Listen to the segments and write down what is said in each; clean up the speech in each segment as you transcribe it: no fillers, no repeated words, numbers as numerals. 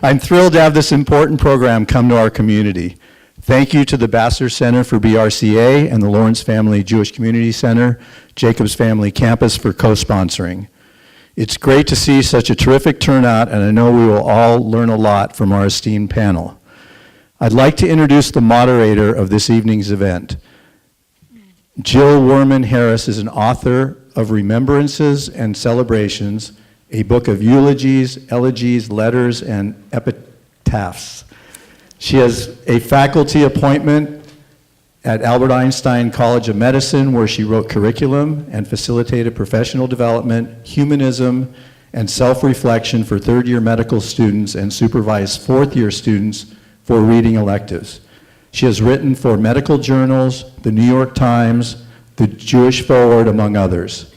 I'm thrilled to have this important program come to our community. Thank you to the Bassler Center for BRCA and the Lawrence Family Jewish Community Center, Jacobs Family Campus for co-sponsoring. It's great to see such a terrific turnout, and I know we will all learn a lot from our esteemed panel. I'd like to introduce the moderator of this evening's event. Jill Werman Harris is an author of Remembrances and Celebrations, a book of eulogies, elegies, letters, and epitaphs. She has a faculty appointment at Albert Einstein College of Medicine, where she wrote curriculum and facilitated professional development, humanism, and self-reflection for third-year medical students and supervised fourth-year students for reading electives. She has written for medical journals, the New York Times, the Jewish Forward, among others.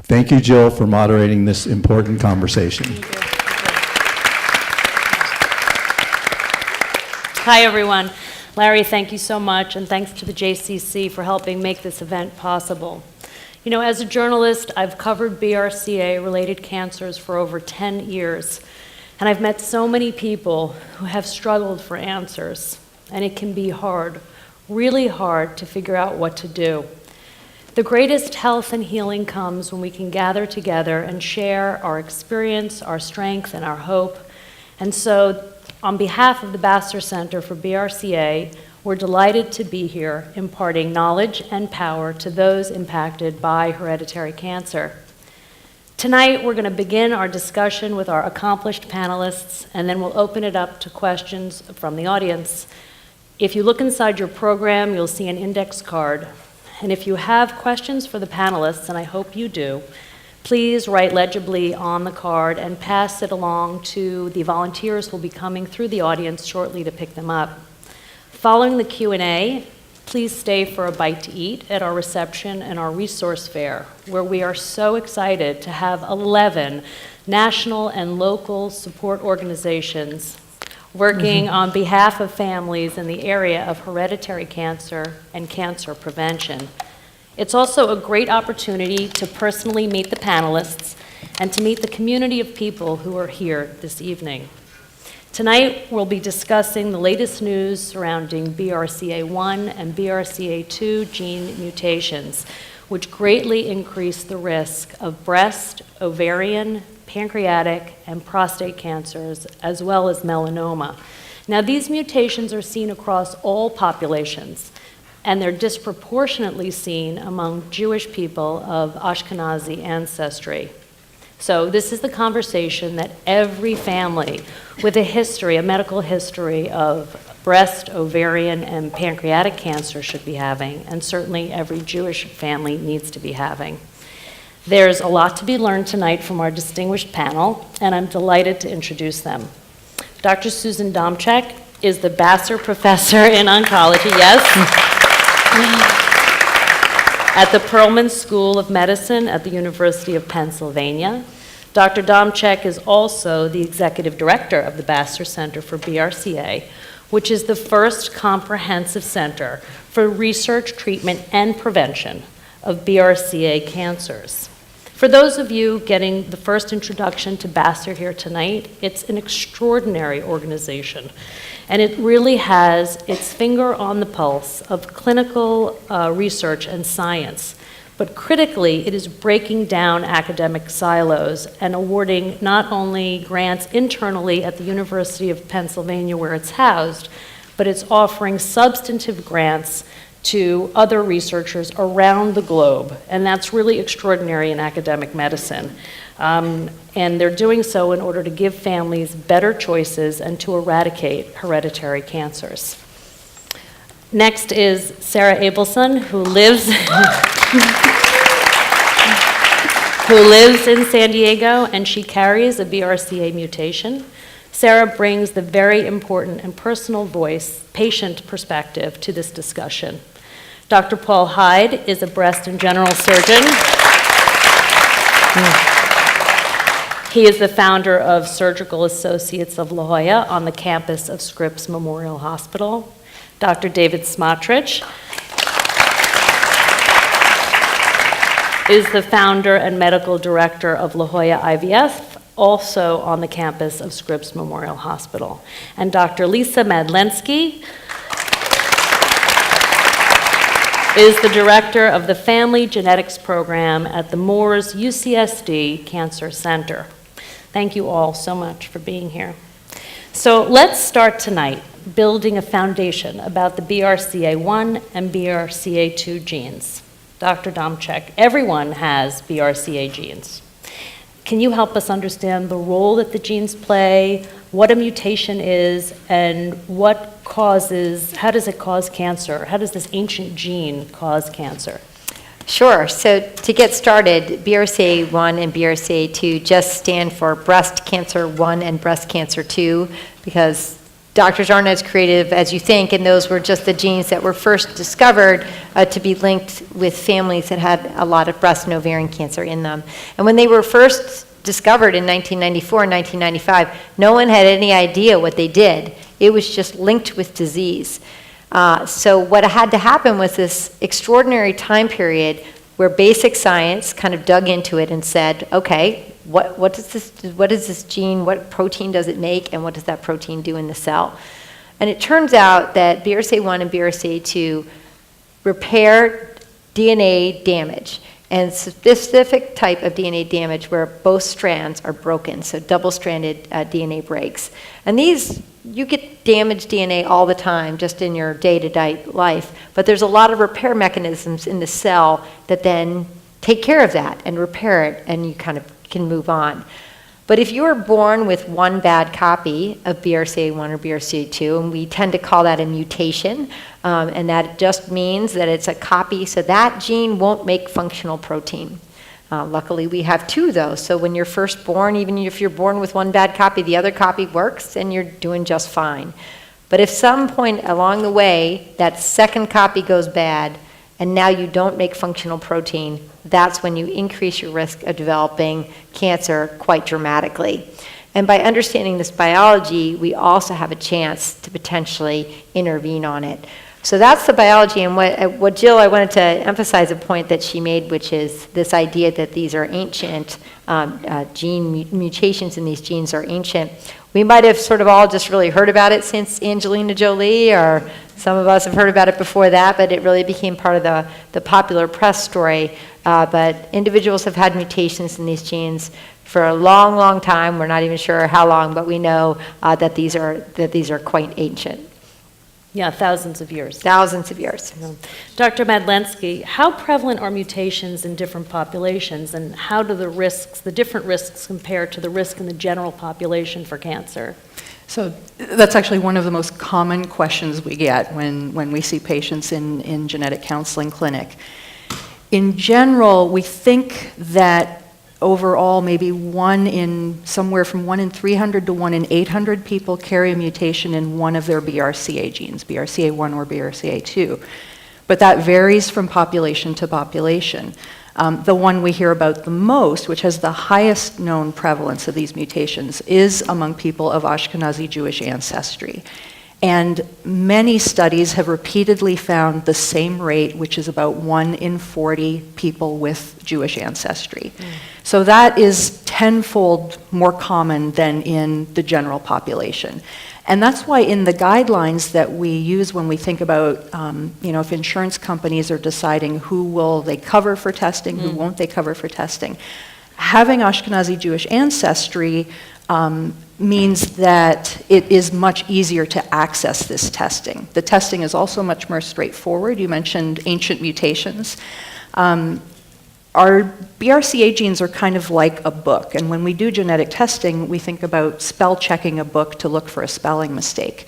Thank you, Jill, for moderating this important conversation. Hi, everyone. Larry, thank you so much, and thanks to the JCC for helping make this event possible. You know, as a journalist, I've covered BRCA-related cancers for over 10 years, and I've met so many people who have struggled for answers, and it can be hard, really hard to figure out what to do. The greatest health and healing comes when we can gather together and share our experience, our strength, and our hope. And so, on behalf of the Bassler Center for BRCA, we're delighted to be here imparting knowledge and power to those impacted by hereditary cancer. Tonight, we're going to begin our discussion with our accomplished panelists, and then we'll open it up to questions from the audience. If you look inside your program, you'll see an index card. And if you have questions for the panelists, and I hope you do, please write legibly on the card and pass it along to the volunteers who will be coming through the audience shortly to pick them up. Following the Q&A, please stay for a bite to eat at our reception and our resource fair, where we are so excited to have 11 national and local support organizations working on behalf of families in the area of hereditary cancer and cancer prevention. It's also a great opportunity to personally meet the panelists and to meet the community of people who are here this evening. Tonight, we'll be discussing the latest news surrounding BRCA1 and BRCA2 gene mutations, which greatly increase the risk of breast, ovarian, pancreatic, and prostate cancers, as well as melanoma. Now, these mutations are seen across all populations, and they're disproportionately seen among Jewish people of Ashkenazi ancestry. So this is the conversation that every family with a history, a medical history of breast, ovarian, and pancreatic cancer should be having, and certainly every Jewish family needs to be having. There's a lot to be learned tonight from our distinguished panel, and I'm delighted to introduce them. Dr. Susan Domchek is the Bassler Professor in Oncology, yes, at the Perelman School of Medicine at the University of Pennsylvania. Dr. Domchek is also the Executive Director of the Bassler Center for BRCA, which is the first comprehensive center for research, treatment, and prevention of BRCA cancers. For those of you getting the first introduction to Bassler here tonight, it's an extraordinary organization, and it really has its finger on the pulse of clinical research and science. But critically, it is breaking down academic silos and awarding not only grants internally at the University of Pennsylvania where it's housed, but it's offering substantive grants to other researchers around the globe, and that's really extraordinary in academic medicine. And they're doing so in order to give families better choices and to eradicate hereditary cancers. Next is Sarah Abelson, who lives in San Diego, and she carries a BRCA mutation. Sarah brings the very important and personal voice, patient perspective to this discussion. Dr. Paul Hyde is a breast and general surgeon. He is the founder of Surgical Associates of La Jolla on the campus of Scripps Memorial Hospital. Dr. David Smotrich is the founder and medical director of La Jolla IVF, also on the campus of Scripps Memorial Hospital. And Dr. Lisa Madlensky is the director of the Family Genetics Program at the Moores UCSD Cancer Center. Thank you all so much for being here. So let's start tonight building a foundation about the BRCA1 and BRCA2 genes. Dr. Domchek, everyone has BRCA genes. Can you help us understand the role that the genes play, what a mutation is, and how does it cause cancer? How does this ancient gene cause cancer? Sure. So to get started, BRCA1 and BRCA2 just stand for breast cancer 1 and breast cancer 2, because doctors aren't as creative as you think, and those were just the genes that were first discovered to be linked with families that had a lot of breast and ovarian cancer in them. And when they were first discovered in 1994 and 1995, no one had any idea what they did. It was just linked with disease. So what had to happen was this extraordinary time period where basic science kind of dug into it and said, okay, what is this gene, what protein does it make, and what does that protein do in the cell? And it turns out that BRCA1 and BRCA2 repair DNA damage, and specific type of DNA damage where both strands are broken, so double-stranded DNA breaks. And these, you get damaged DNA all the time just in your day-to-day life, but there's a lot of repair mechanisms in the cell that then take care of that and repair it, and you kind of can move on. But if you are born with one bad copy of BRCA1 or BRCA2, and we tend to call that a mutation, and that just means that it's a copy, so that gene won't make functional protein. Luckily, we have two of those, so when you're first born, even if you're born with one bad copy, the other copy works, and you're doing just fine. But if some point along the way, that second copy goes bad, and now you don't make functional protein, that's when you increase your risk of developing cancer quite dramatically. And by understanding this biology, we also have a chance to potentially intervene on it. So that's the biology, and what Jill, I wanted to emphasize a point that she made, which is this idea that these are ancient, gene mutations in these genes are ancient. We might have sort of all just really heard about it since Angelina Jolie, or some of us have heard about it before that, but it really became part of the popular press story. But individuals have had mutations in these genes for a long, long time. We're not even sure how long, but we know that these are quite ancient. Yeah, thousands of years. Thousands of years. Dr. Madlensky, how prevalent are mutations in different populations, and how do the different risks compare to the risk in the general population for cancer? So that's actually one of the most common questions we get when we see patients in genetic counseling clinic. In general, we think that overall, maybe somewhere from 1 in 300 to 1 in 800 people carry a mutation in one of their BRCA genes, BRCA1 or BRCA2. But that varies from population to population. The one we hear about the most, which has the highest known prevalence of these mutations, is among people of Ashkenazi Jewish ancestry. And many studies have repeatedly found the same rate, which is about 1 in 40 people with Jewish ancestry. So that is tenfold more common than in the general population. And that's why in the guidelines that we use when we think about, if insurance companies are deciding who will they cover for testing, who won't they cover for testing, having Ashkenazi Jewish ancestry means that it is much easier to access this testing. The testing is also much more straightforward. You mentioned ancient mutations. Our BRCA genes are kind of like a book, and when we do genetic testing, we think about spell checking a book to look for a spelling mistake.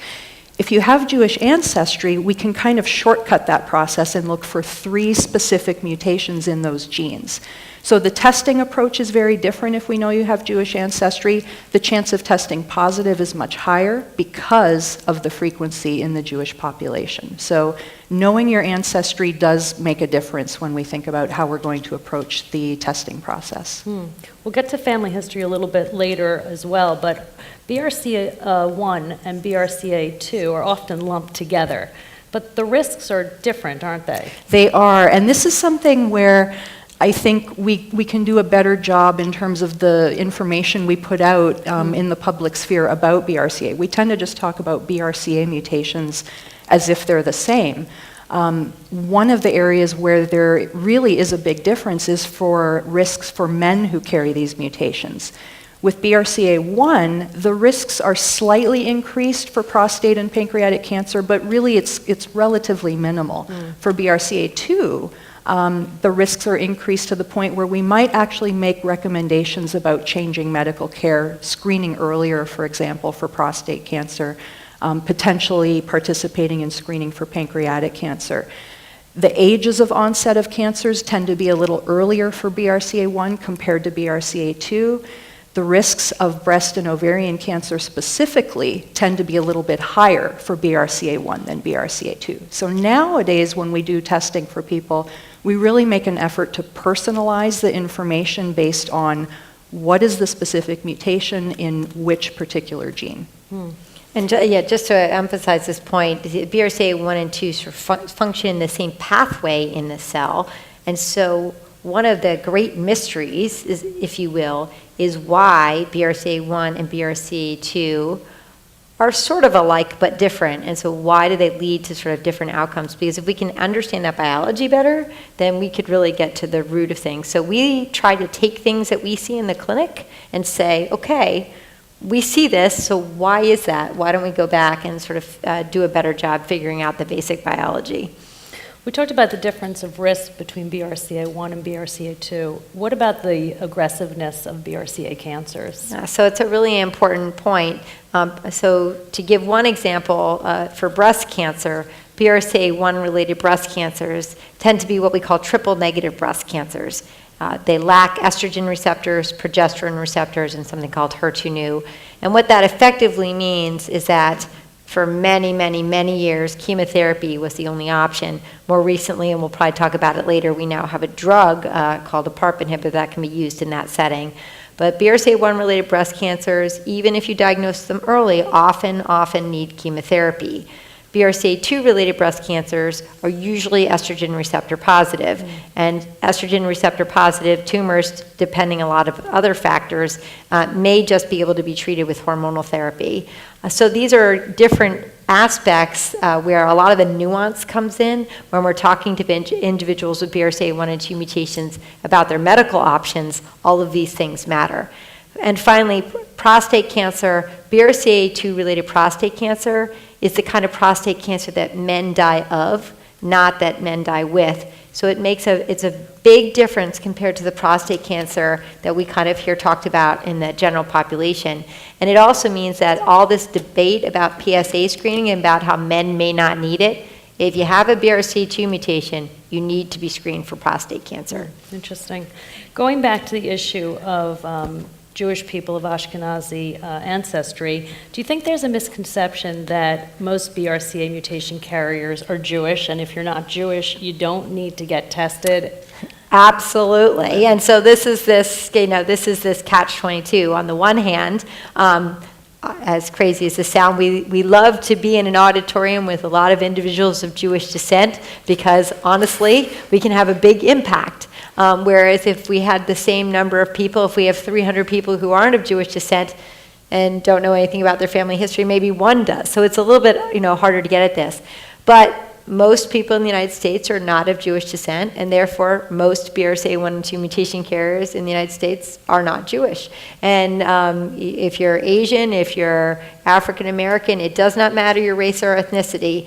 If you have Jewish ancestry, we can kind of shortcut that process and look for 3 specific mutations in those genes. So the testing approach is very different if we know you have Jewish ancestry. The chance of testing positive is much higher because of the frequency in the Jewish population. So knowing your ancestry does make a difference when we think about how we're going to approach the testing process. We'll get to family history a little bit later as well, but BRCA1 and BRCA2 are often lumped together. But the risks are different, aren't they? They are, and this is something where I think we can do a better job in terms of the information we put out in the public sphere about BRCA. We tend to just talk about BRCA mutations as if they're the same. One of the areas where there really is a big difference is for risks for men who carry these mutations. With BRCA1, the risks are slightly increased for prostate and pancreatic cancer, but really it's relatively minimal. For BRCA2, the risks are increased to the point where we might actually make recommendations about changing medical care, screening earlier, for example, for prostate cancer, potentially participating in screening for pancreatic cancer. The ages of onset of cancers tend to be a little earlier for BRCA1 compared to BRCA2. The risks of breast and ovarian cancer specifically tend to be a little bit higher for BRCA1 than BRCA2. So nowadays, when we do testing for people, we really make an effort to personalize the information based on what is the specific mutation in which particular gene. And just to emphasize this point, BRCA1 and 2 sort of function in the same pathway in the cell. And so one of the great mysteries, is, if you will, is why BRCA1 and BRCA2 are sort of alike but different. And so why do they lead to sort of different outcomes? Because if we can understand that biology better, then we could really get to the root of things. So we try to take things that we see in the clinic and say, okay, we see this, so why is that? Why don't we go back and sort of do a better job figuring out the basic biology? We talked about the difference of risk between BRCA1 and BRCA2. What about the aggressiveness of BRCA cancers? So it's a really important point. So to give one example, for breast cancer, BRCA1 related breast cancers tend to be what we call triple negative breast cancers. They lack estrogen receptors, progesterone receptors, and something called HER2/neu. And what that effectively means is that for many, many, many years, chemotherapy was the only option. More recently, and we'll probably talk about it later, we now have a drug called a PARP inhibitor that can be used in that setting. But BRCA1-related breast cancers, even if you diagnose them early, often need chemotherapy. BRCA2-related breast cancers are usually estrogen receptor positive. And estrogen receptor positive tumors, depending on a lot of other factors, may just be able to be treated with hormonal therapy. So these are different aspects where a lot of the nuance comes in when we're talking to individuals with BRCA1 and 2 mutations about their medical options. All of these things matter. And finally, prostate cancer, BRCA2-related prostate cancer is the kind of prostate cancer that men die of, not that men die with. So it's a big difference compared to the prostate cancer that we kind of hear talked about in the general population. And it also means that all this debate about PSA screening and about how men may not need it, if you have a BRCA2 mutation, you need to be screened for prostate cancer. Interesting. Going back to the issue of Jewish people of Ashkenazi ancestry, do you think there's a misconception that most BRCA mutation carriers are Jewish, and if you're not Jewish, you don't need to get tested? Absolutely. And so this is this catch-22. On the one hand, as crazy as this sounds, we love to be in an auditorium with a lot of individuals of Jewish descent because, honestly, we can have a big impact. Whereas if we had the same number of people, if we have 300 people who aren't of Jewish descent and don't know anything about their family history, maybe one does. So it's a little bit, harder to get at this. But most people in the United States are not of Jewish descent, and therefore most BRCA1 and 2 mutation carriers in the United States are not Jewish. And if you're Asian, if you're African American, it does not matter your race or ethnicity.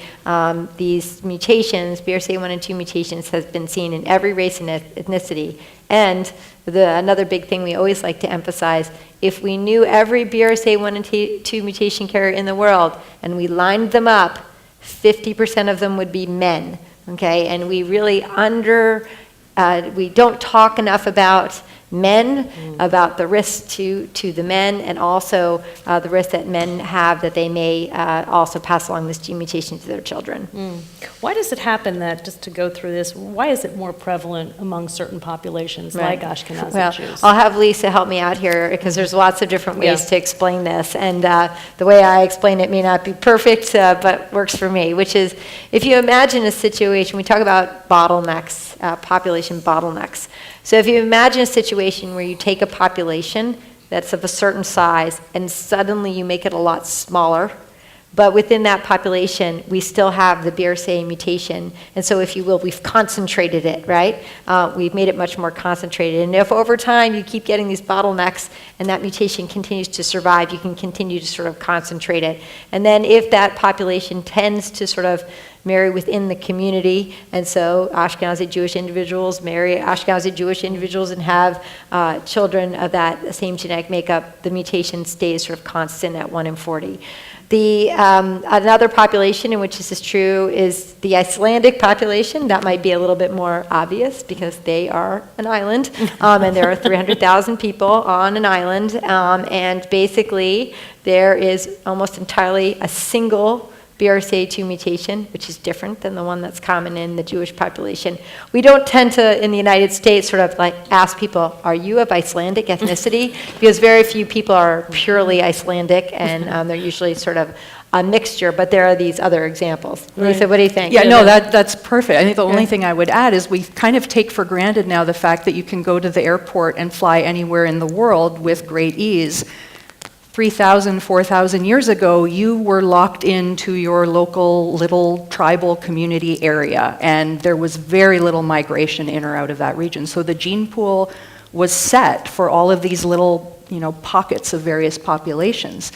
These mutations, BRCA1 and 2 mutations, has been seen in every race and ethnicity. And another big thing we always like to emphasize, if we knew every BRCA1 and 2 mutation carrier in the world and we lined them up, 50% of them would be men, okay? And we really we don't talk enough about men, about the risk to the men, and also the risk that men have that they may also pass along this gene mutation to their children. Why does it happen that, just to go through this, why is it more prevalent among certain populations like Ashkenazi Jews? I'll have Lisa help me out here because there's lots of different ways to explain this, and the way I explain it may not be perfect, but works for me, which is if you imagine a situation, we talk about bottlenecks these population bottlenecks. So if you imagine a situation where you take a population that's of a certain size and suddenly you make it a lot smaller, but within that population, we still have the BRCA mutation. And so, if you will, we've concentrated it, right? We've made it much more concentrated. And if over time you keep getting these bottlenecks and that mutation continues to survive, you can continue to sort of concentrate it. And then if that population tends to sort of marry within the community, and so Ashkenazi Jewish individuals marry Ashkenazi Jewish individuals and have children of that same genetic makeup, the mutation stays sort of constant at 1 in 40. Another population in which this is true is the Icelandic population. That might be a little bit more obvious because they are an island, and there are 300,000 people on an island, and basically there is almost entirely a single BRCA2 mutation, which is different than the one that's common in the Jewish population. We don't tend to, in the United States, sort of like ask people, are you of Icelandic ethnicity? Because very few people are purely Icelandic, and they're usually sort of a mixture, but there are these other examples. Lisa, what do you think? Yeah, no, that's perfect. I think the only thing I would add is we kind of take for granted now the fact that you can go to the airport and fly anywhere in the world with great ease. 3,000, 4,000 years ago, you were locked into your local little tribal community area, and there was very little migration in or out of that region. So the gene pool was set for all of these little, pockets of various populations.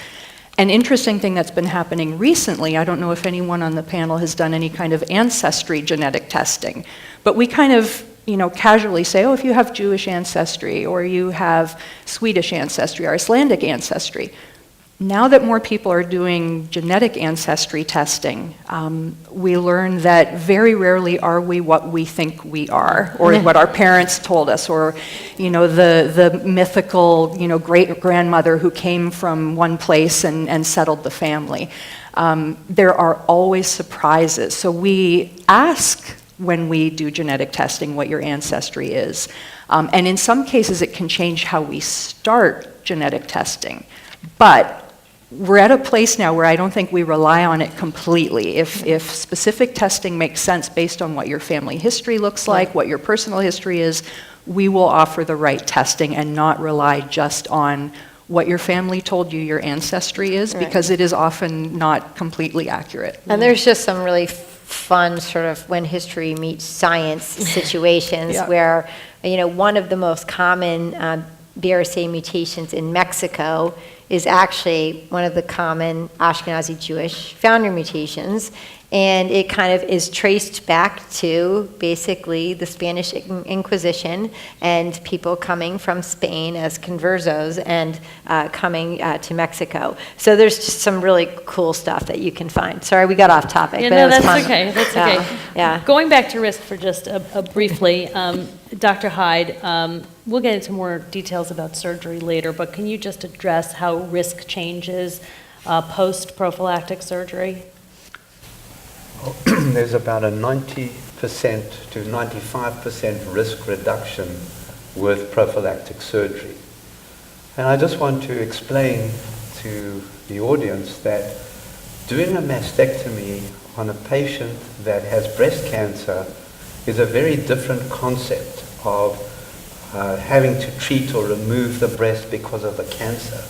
An interesting thing that's been happening recently, I don't know if anyone on the panel has done any kind of ancestry genetic testing, but we kind of casually say, oh, if you have Jewish ancestry, or you have Swedish ancestry, or Icelandic ancestry. Now that more people are doing genetic ancestry testing, we learn that very rarely are we what we think we are, or what our parents told us, or the mythical great-grandmother who came from one place and settled the family. There are always surprises. So we ask when we do genetic testing what your ancestry is. And in some cases, it can change how we start genetic testing. But we're at a place now where I don't think we rely on it completely. If specific testing makes sense based on what your family history looks like, what your personal history is, we will offer the right testing and not rely just on what your family told you your ancestry is, because it is often not completely accurate. And there's just some really fun sort of when history meets science situations where, one of the most common BRCA mutations in Mexico is actually one of the common Ashkenazi Jewish founder mutations. And it kind of is traced back to basically the Spanish Inquisition and people coming from Spain as conversos and coming to Mexico. So there's just some really cool stuff that you can find. Sorry, we got off topic. Yeah, but no, it was that's fun. okay. That's okay. Yeah. Going back to risk for just briefly, Dr. Hyde, we'll get into more details about surgery later, but can you just address how risk changes post-prophylactic surgery? There's about a 90% to 95% risk reduction with prophylactic surgery. And I just want to explain to the audience that doing a mastectomy on a patient that has breast cancer is a very different concept of having to treat or remove the breast because of the cancer.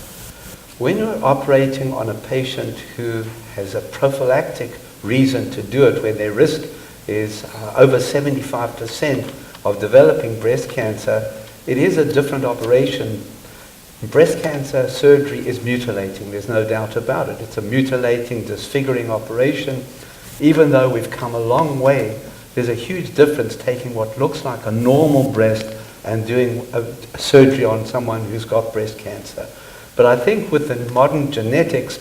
When you're operating on a patient who has a prophylactic reason to do it, where their risk is over 75% of developing breast cancer, it is a different operation. Breast cancer surgery is mutilating, there's no doubt about it. It's a mutilating, disfiguring operation. Even though we've come a long way, there's a huge difference taking what looks like a normal breast and doing a surgery on someone who's got breast cancer. But I think with the modern genetics,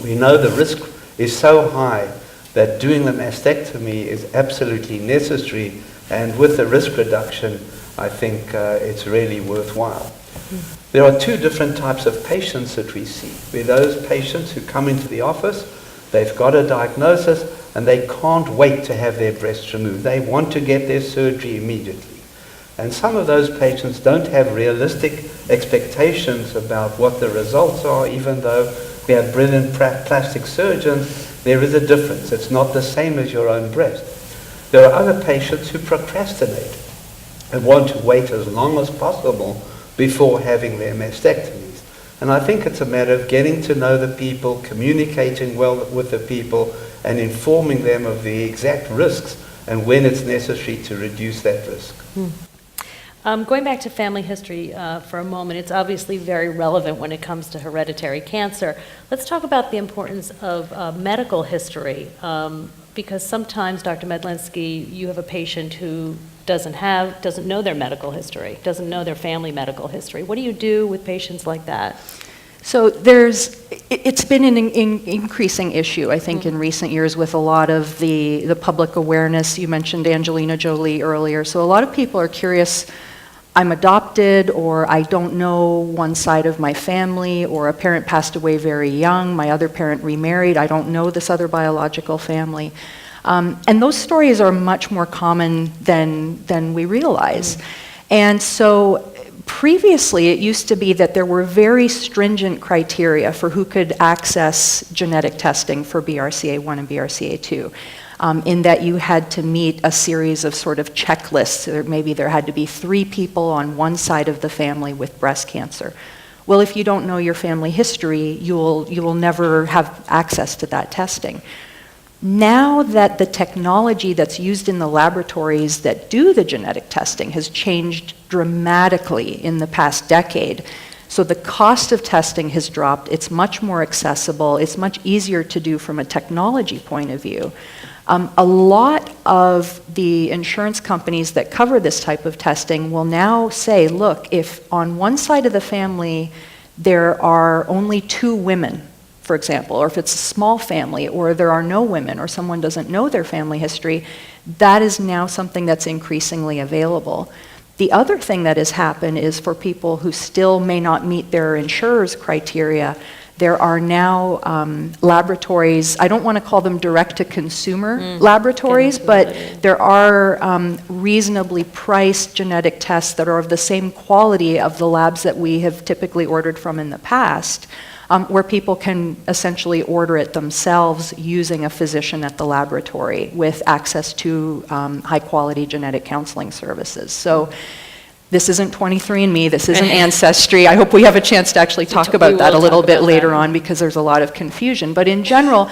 we know the risk is so high that doing the mastectomy is absolutely necessary, and with the risk reduction, I think it's really worthwhile. There are two different types of patients that we see. There are those patients who come into the office, they've got a diagnosis, and they can't wait to have their breasts removed. They want to get their surgery immediately. And some of those patients don't have realistic expectations about what the results are, even though we have brilliant plastic surgeons. There is a difference. It's not the same as your own breast. There are other patients who procrastinate and want to wait as long as possible before having their mastectomies. And I think it's a matter of getting to know the people, communicating well with the people, and informing them of the exact risks and when it's necessary to reduce that risk. Going back to family history for a moment, it's obviously very relevant when it comes to hereditary cancer. Let's talk about the importance of medical history, because sometimes, Dr. Medlinski, you have a patient who doesn't know their medical history, doesn't know their family medical history. What do you do with patients like that? So it's been an increasing issue, I think, in recent years with a lot of the public awareness. You mentioned Angelina Jolie earlier. So a lot of people are curious, I'm adopted, or I don't know one side of my family, or a parent passed away very young, my other parent remarried, I don't know this other biological family. And those stories are much more common than we realize. And so previously, it used to be that there were very stringent criteria for who could access genetic testing for BRCA1 and BRCA2, in that you had to meet a series of sort of checklists, or maybe there had to be 3 people on one side of the family with breast cancer. Well, if you don't know your family history, you will never have access to that testing. Now that the technology that's used in the laboratories that do the genetic testing has changed dramatically in the past decade, so the cost of testing has dropped, it's much more accessible, it's much easier to do from a technology point of view. A lot of the insurance companies that cover this type of testing will now say, look, if on one side of the family there are only 2 women, for example, or if it's a small family, or there are no women, or someone doesn't know their family history, that is now something that's increasingly available. The other thing that has happened is for people who still may not meet their insurer's criteria, there are now laboratories, I don't want to call them direct-to-consumer laboratories, but there are reasonably priced genetic tests that are of the same quality of the labs that we have typically ordered from in the past, where people can essentially order it themselves using a physician at the laboratory with access to high-quality genetic counseling services. So this isn't 23andMe, this isn't Ancestry. I hope we have a chance to actually talk about that a little bit later on, because there's a lot of confusion. But in general,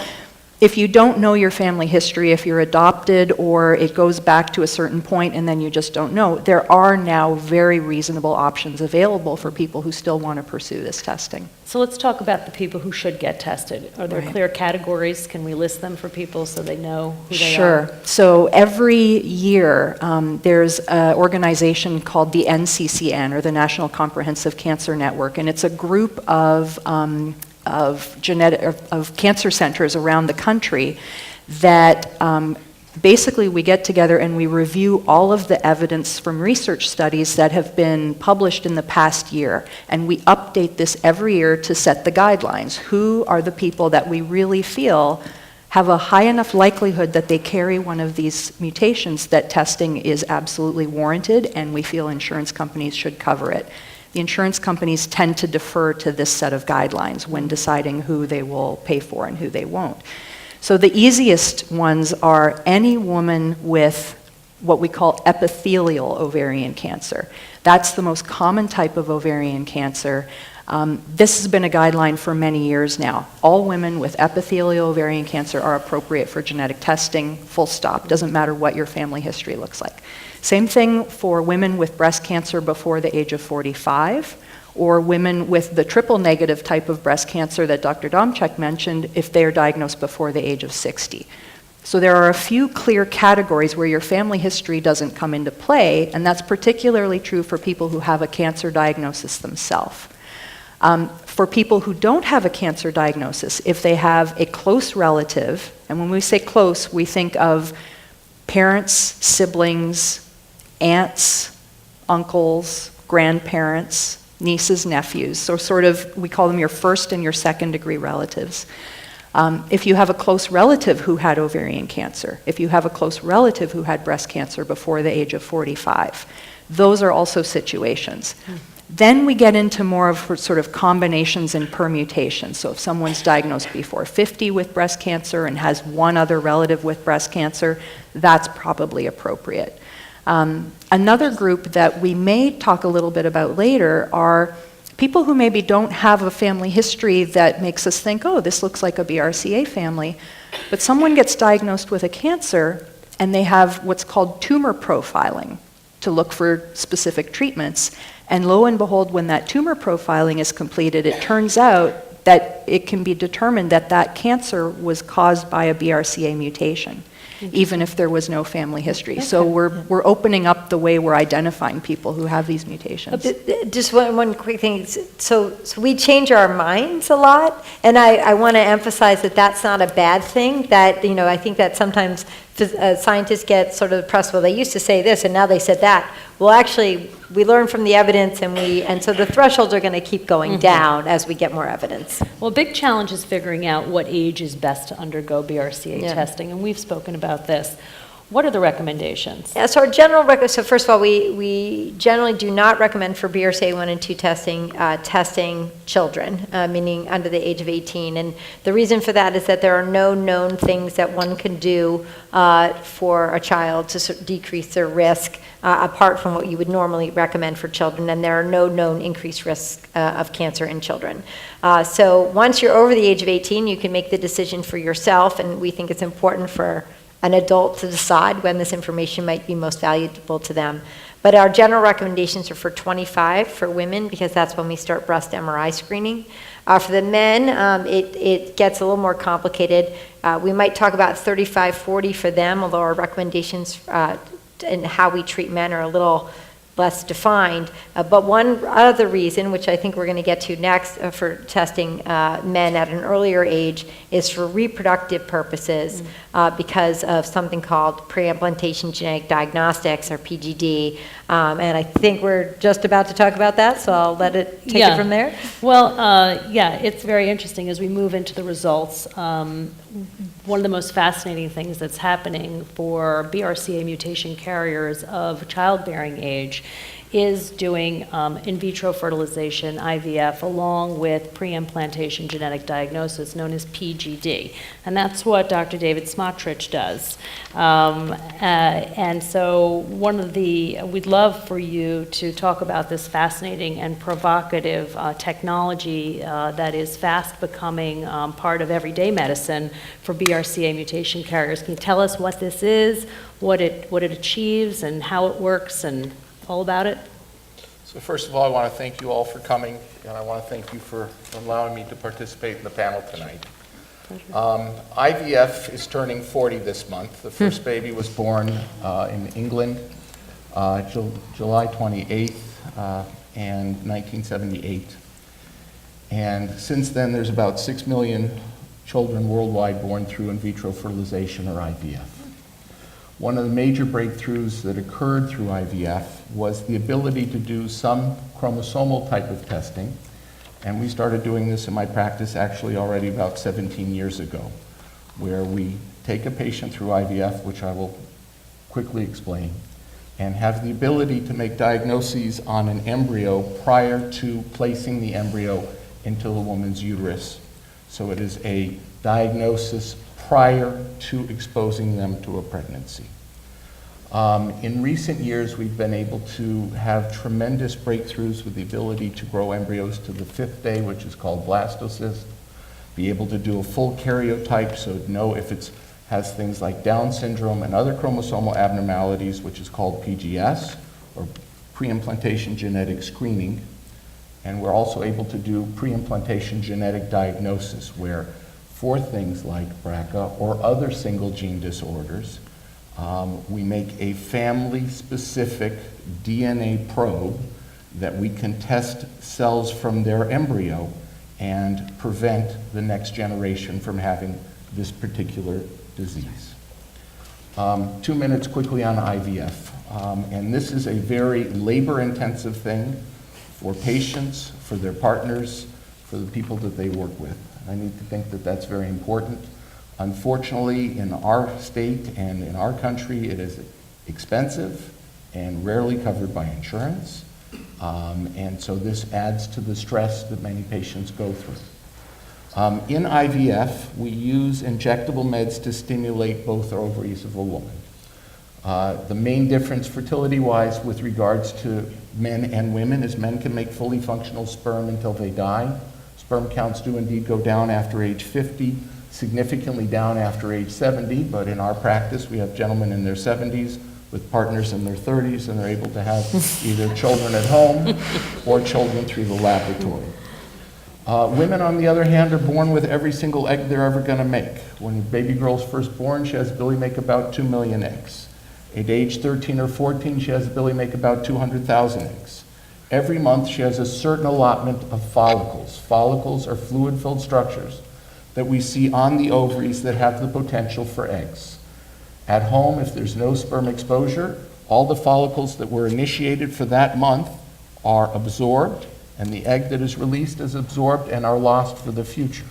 if you don't know your family history, if you're adopted or it goes back to a certain point and then you just don't know, there are now very reasonable options available for people who still want to pursue this testing. So let's talk about the people who should get tested. Are there clear categories? Can we list them for people so they know who they are? Sure. So every year there's an organization called the NCCN, or the National Comprehensive Cancer Network, and it's a group of cancer centers around the country that basically we get together and we review all of the evidence from research studies that have been published in the past year, and we update this every year to set the guidelines. Who are the people that we really feel have a high enough likelihood that they carry one of these mutations that testing is absolutely warranted, and we feel insurance companies should cover it. The insurance companies tend to defer to this set of guidelines when deciding who they will pay for and who they won't. So the easiest ones are any woman with what we call epithelial ovarian cancer. That's the most common type of ovarian cancer. This has been a guideline for many years now. All women with epithelial ovarian cancer are appropriate for genetic testing, full stop. Doesn't matter what your family history looks like. Same thing for women with breast cancer before the age of 45, or women with the triple-negative type of breast cancer that Dr. Domchek mentioned if they are diagnosed before the age of 60. So there are a few clear categories where your family history doesn't come into play, and that's particularly true for people who have a cancer diagnosis themselves. For people who don't have a cancer diagnosis, if they have a close relative, and when we say close, we think of parents, siblings, aunts, uncles, grandparents, nieces, nephews, so sort of, we call them your first and your second degree relatives. If you have a close relative who had ovarian cancer, if you have a close relative who had breast cancer before the age of 45, those are also situations. Then we get into more of sort of combinations and permutations. So if someone's diagnosed before 50 with breast cancer and has one other relative with breast cancer, that's probably appropriate. Another group that we may talk a little bit about later are people who maybe don't have a family history that makes us think, oh, this looks like a BRCA family, but someone gets diagnosed with a cancer and they have what's called tumor profiling to look for specific treatments. And lo and behold, when that tumor profiling is completed, it turns out that it can be determined that that cancer was caused by a BRCA mutation, even if there was no family history. So we're opening up the way we're identifying people who have these mutations. Just one quick thing. So we change our minds a lot, and I want to emphasize that that's not a bad thing. That, I think that sometimes scientists get sort of pressed, well, they used to say this and now they said that. Well, actually, we learn from the evidence, and so the thresholds are going to keep going down as we get more evidence. Well, a big challenge is figuring out what age is best to undergo BRCA testing, and we've spoken about this. What are the recommendations? Yeah, so our general so first of all, we generally do not recommend for BRCA 1 and 2 testing children, meaning under the age of 18. And the reason for that is that there are no known things that one can do for a child to decrease their risk, apart from what you would normally recommend for children, and there are no known increased risks of cancer in children. So once you're over the age of 18, you can make the decision for yourself, and we think it's important for an adult to decide when this information might be most valuable to them. But our general recommendations are for 25 for women, because that's when we start breast MRI screening. For the men, it gets a little more complicated. We might talk about 35, 40 for them, although our recommendations and how we treat men are a little less defined. But one other reason, which I think we're going to get to next for testing men at an earlier age, is for reproductive purposes because of something called pre-implantation genetic diagnostics, or PGD. And I think we're just about to talk about that, so I'll let it take it from there. Well, it's very interesting as we move into the results. One of the most fascinating things that's happening for BRCA mutation carriers of childbearing age is doing in vitro fertilization, IVF, along with pre-implantation genetic diagnosis known as PGD. And that's what Dr. David Smotrich does. And so we'd love for you to talk about this fascinating and provocative technology that is fast becoming part of everyday medicine for BRCA mutation carriers. Can you tell us what this is, what it achieves, and how it works, and all about it? So first of all, I want to thank you all for coming, and I want to thank you for allowing me to participate in the panel tonight. IVF is turning 40 this month. The first baby was born in England July 28th and 1978. And since then, there's about 6 million children worldwide born through in vitro fertilization, or IVF. One of the major breakthroughs that occurred through IVF was the ability to do some chromosomal type of testing. And we started doing this in my practice actually already about 17 years ago, where we take a patient through IVF, which I will quickly explain, and have the ability to make diagnoses on an embryo prior to placing the embryo into the woman's uterus. So it is a diagnosis prior to exposing them to a pregnancy. In recent years, we've been able to have tremendous breakthroughs with the ability to grow embryos to the 5th day, which is called blastocyst, be able to do a full karyotype, so know if it has things like Down syndrome and other chromosomal abnormalities, which is called PGS, or pre-implantation genetic screening. And we're also able to do pre-implantation genetic diagnosis, where for things like BRCA or other single gene disorders, we make a family-specific DNA probe that we can test cells from their embryo and prevent the next generation from having this particular disease. 2 minutes quickly on IVF. And this is a very labor-intensive thing for patients, for their partners, for the people that they work with. I need to think that that's very important. Unfortunately, in our state and in our country, it is expensive and rarely covered by insurance. And so this adds to the stress that many patients go through. In IVF, we use injectable meds to stimulate both ovaries of a woman. The main difference fertility-wise with regards to men and women is men can make fully functional sperm until they die. Sperm counts do indeed go down after age 50, significantly down after age 70, but in our practice we have gentlemen in their 70s with partners in their 30s, and they're able to have either children at home or children through the laboratory. Women, on the other hand, are born with every single egg they're ever going to make. When a baby girl's first born, she has the ability to make about 2 million eggs. At age 13 or 14, she has the ability to make about 200,000 eggs. Every month, she has a certain allotment of follicles. Follicles are fluid-filled structures that we see on the ovaries that have the potential for eggs. At home, if there's no sperm exposure, all the follicles that were initiated for that month are absorbed, and the egg that is released is absorbed and are lost for the future.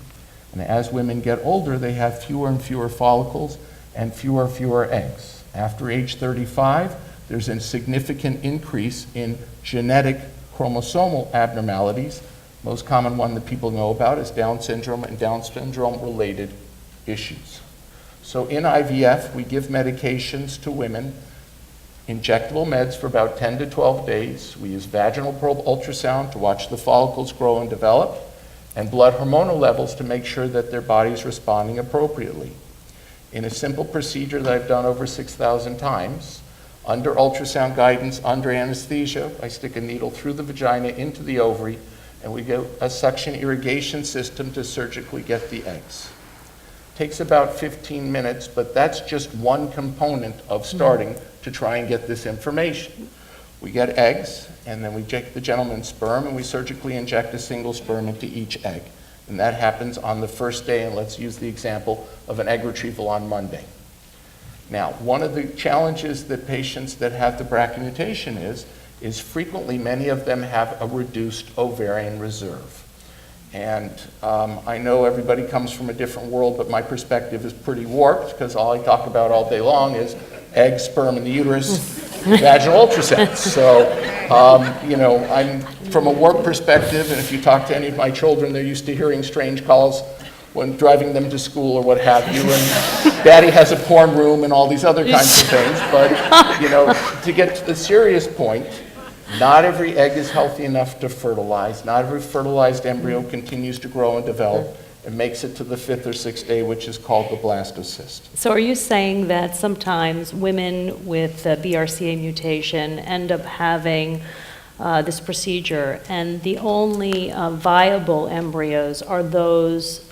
And as women get older, they have fewer and fewer follicles and fewer eggs. After age 35, there's a significant increase in genetic chromosomal abnormalities. Most common one that people know about is Down syndrome and Down syndrome-related issues. So in IVF, we give medications to women, injectable meds for about 10 to 12 days. We use vaginal probe ultrasound to watch the follicles grow and develop, and blood hormonal levels to make sure that their body's responding appropriately. In a simple procedure that I've done over 6,000 times, under ultrasound guidance, under anesthesia, I stick a needle through the vagina into the ovary, and we get a suction irrigation system to surgically get the eggs. Takes about 15 minutes, but that's just one component of starting to try and get this information. We get eggs, and then we inject the gentleman's sperm, and we surgically inject a single sperm into each egg. And that happens on the first day, and let's use the example of an egg retrieval on Monday. Now, one of the challenges that patients that have the BRCA mutation is frequently many of them have a reduced ovarian reserve. And I know everybody comes from a different world, but my perspective is pretty warped because all I talk about all day long is eggs, sperm in the uterus, vaginal ultrasounds. So, you know, I'm from a work perspective, and if you talk to any of my children, they're used to hearing strange calls when driving them to school or what have you, and daddy has a porn room and all these other kinds of things. But, you know, to get to the serious point, not every egg is healthy enough to fertilize. Not every fertilized embryo continues to grow and develop and makes it to the 5th or 6th day, which is called the blastocyst. So are you saying that sometimes women with the BRCA mutation end up having this procedure, and the only viable embryos are those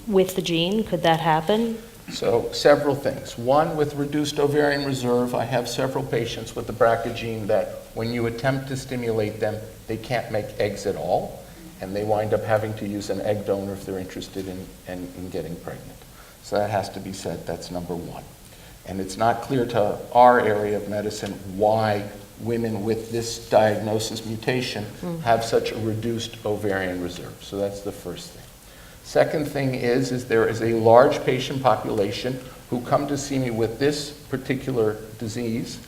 with the gene? Could that happen? So several things. One, with reduced ovarian reserve, I have several patients with the BRCA gene that when you attempt to stimulate them, they can't make eggs at all, and they wind up having to use an egg donor if they're interested in getting pregnant. So that has to be said. That's number one. And it's not clear to our area of medicine why women with this diagnosis mutation have such a reduced ovarian reserve. So that's the first thing. Second thing is there is a large patient population who come to see me with this particular disease,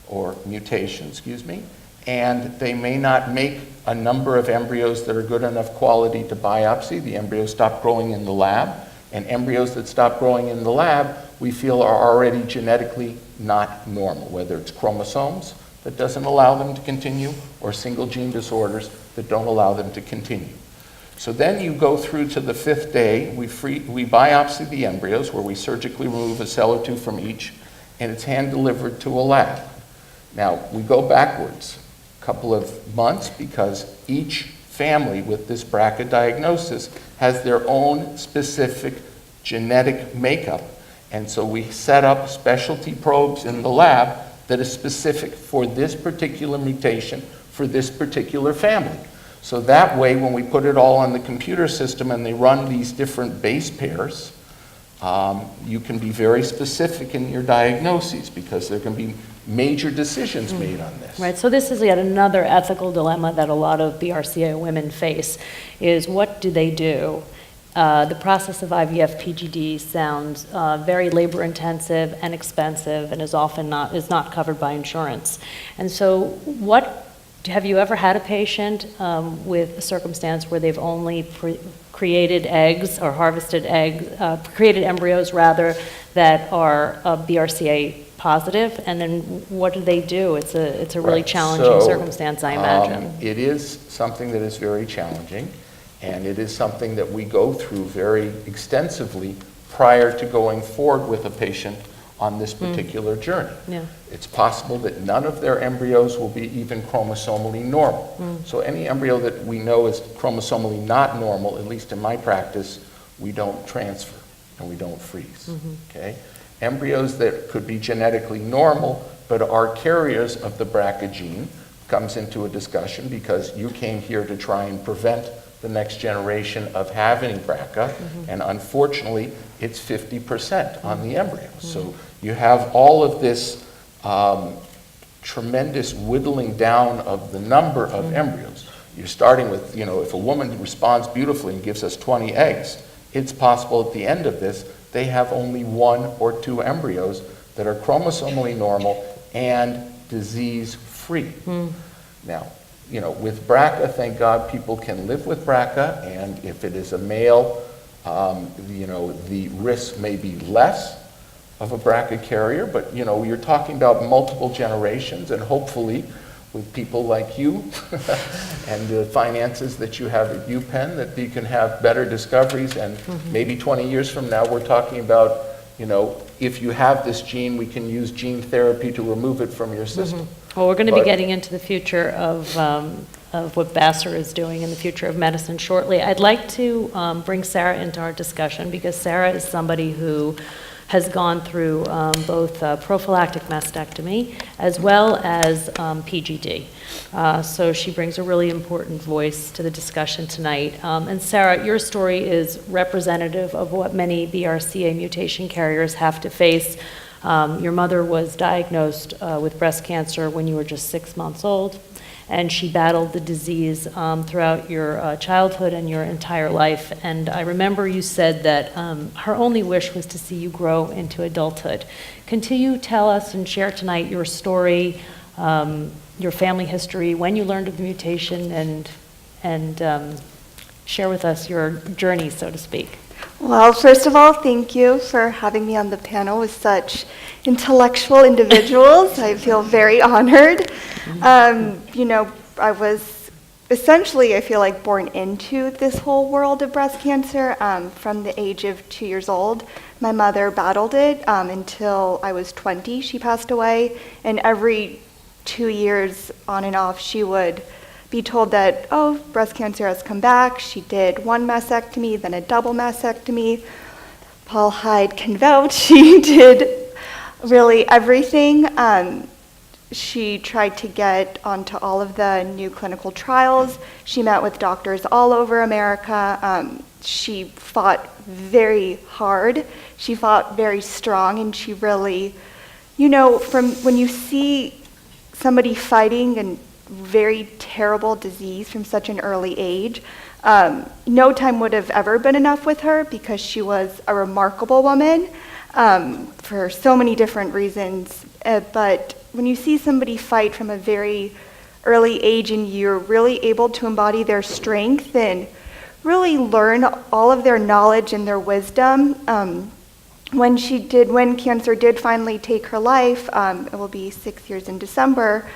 or mutation, excuse me, and they may not make a number of embryos that are good enough quality to biopsy. The embryos stop growing in the lab, and embryos that stop growing in the lab we feel are already genetically not normal, whether it's chromosomes that doesn't allow them to continue or single gene disorders that don't allow them to continue. So then you go through to the 5th day, we biopsy the embryos where we surgically remove a cell or two from each, and it's hand delivered to a lab. Now, we go backwards a couple of months because each family with this BRCA diagnosis has their own specific genetic makeup, and so we set up specialty probes in the lab that is specific for this particular mutation for this particular family. So that way, when we put it all on the computer system and they run these different base pairs, you can be very specific in your diagnoses because there can be major decisions made on this. Right, so this is yet another ethical dilemma that a lot of BRCA women face, is what do they do? The process of IVF PGD sounds very labor intensive and expensive and is often not covered by insurance. And so what have you ever had a patient with a circumstance where they've only created eggs or harvested eggs, created embryos rather, that are BRCA positive? And then what do they do? It's a really Right. challenging So, circumstance, I imagine. It is something that is very challenging, and it is something that we go through very extensively prior to going forward with a patient on this particular journey. Yeah. It's possible that none of their embryos will be even chromosomally normal. So any embryo that we know is chromosomally not normal, at least in my practice, we don't transfer and we don't freeze. Okay? Embryos that could be genetically normal but are carriers of the BRCA gene comes into a discussion because you came here to try and prevent the next generation of having BRCA, and unfortunately, it's 50% on the embryo. So you have all of this tremendous whittling down of the number of embryos. You're starting with, if a woman responds beautifully and gives us 20 eggs, it's possible at the end of this, they have only 1 or 2 embryos that are chromosomally normal and disease-free. Now, with BRCA, thank God people can live with BRCA, and if it is a male, the risk may be less of a BRCA carrier, but you're talking about multiple generations, and hopefully with people like you and the finances that you have at UPenn, that you can have better discoveries, and maybe 20 years from now we're talking about, if you have this gene, we can use gene therapy to remove it from your system. Well, we're going to be But- getting into the future of what Vassar is doing in the future of medicine shortly. I'd like to bring Sarah into our discussion because Sarah is somebody who has gone through both prophylactic mastectomy as well as PGD. So she brings a really important voice to the discussion tonight. And Sarah, your story is representative of what many BRCA mutation carriers have to face. Your mother was diagnosed with breast cancer when you were just 6 months old, and she battled the disease throughout your childhood and your entire life. And I remember you said that her only wish was to see you grow into adulthood. Can you tell us and share tonight your story, your family history, when you learned of the mutation, and share with us your journey, so to speak? Well, first of all, thank you for having me on the panel with such intellectual individuals. I feel very honored. I was essentially, I feel like, born into this whole world of breast cancer from the age of 2 years old. My mother battled it until I was 20. She passed away, and every 2 years on and off, she would be told that, oh, breast cancer has come back. She did 1 mastectomy, then a double mastectomy. Paul Hyde can vouch. She did really everything. She tried to get onto all of the new clinical trials. She met with doctors all over America. She fought very hard. She fought very strong, and she really, from when you see somebody fighting a very terrible disease from such an early age, no time would have ever been enough with her because she was a remarkable woman for so many different reasons. But when you see somebody fight from a very early age and you're really able to embody their strength and really learn all of their knowledge and their wisdom, when cancer did finally take her life, it will be 6 years in December,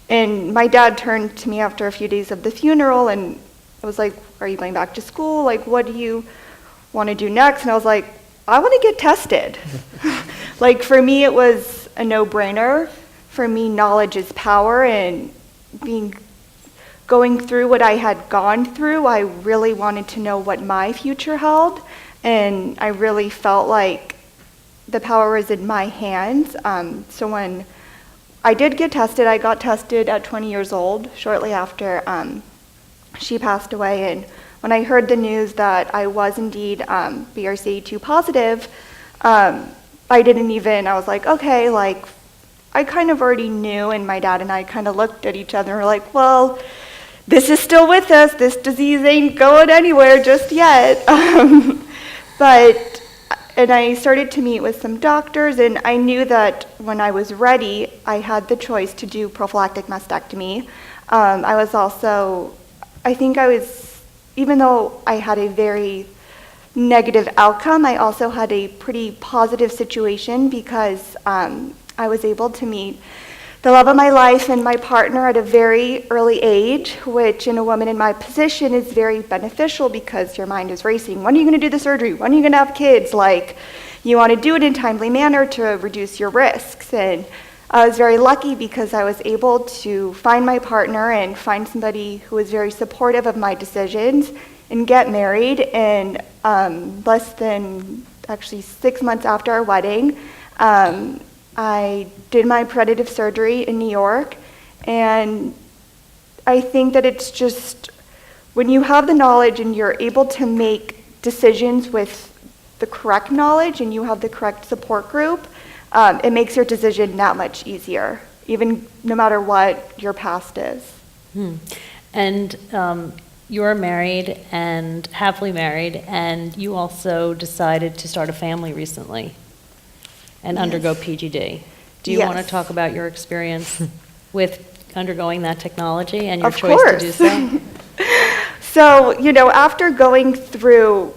and my dad turned to me after a few days of the funeral and I was like, are you going back to school? Like, what do you want to do next? And I was like, I want to get tested. Like, for me, it was a no-brainer. For me, knowledge is power, and going through what I had gone through, I really wanted to know what my future held, and I really felt like the power was in my hands. So when I did get tested, I got tested at 20 years old, shortly after she passed away, and when I heard the news that I was indeed BRCA2 positive, I was like, okay, like, I kind of already knew, and my dad and I kind of looked at each other and were like, well, this is still with us, this disease ain't going anywhere just yet. But and I started to meet with some doctors, and I knew that when I was ready, I had the choice to do prophylactic mastectomy. I was also, I think I was, even though I had a very negative outcome, I also had a pretty positive situation because I was able to meet the love of my life and my partner at a very early age, which in a woman in my position is very beneficial because your mind is racing. When are you going to do the surgery? When are you going to have kids? Like, you want to do it in a timely manner to reduce your risks. And I was very lucky because I was able to find my partner and find somebody who was very supportive of my decisions and get married. And less than actually 6 months after our wedding, I did my preventative surgery in New York, and I think that it's just when you have the knowledge and you're able to make decisions with the correct knowledge and you have the correct support group, it makes your decision that much easier, even no matter what your past is. And you're married and happily married, and you also decided to start a family recently and undergo PGD. Do you want to Yes. talk about your experience with undergoing that technology and your Of choice to do course. so? So, after going through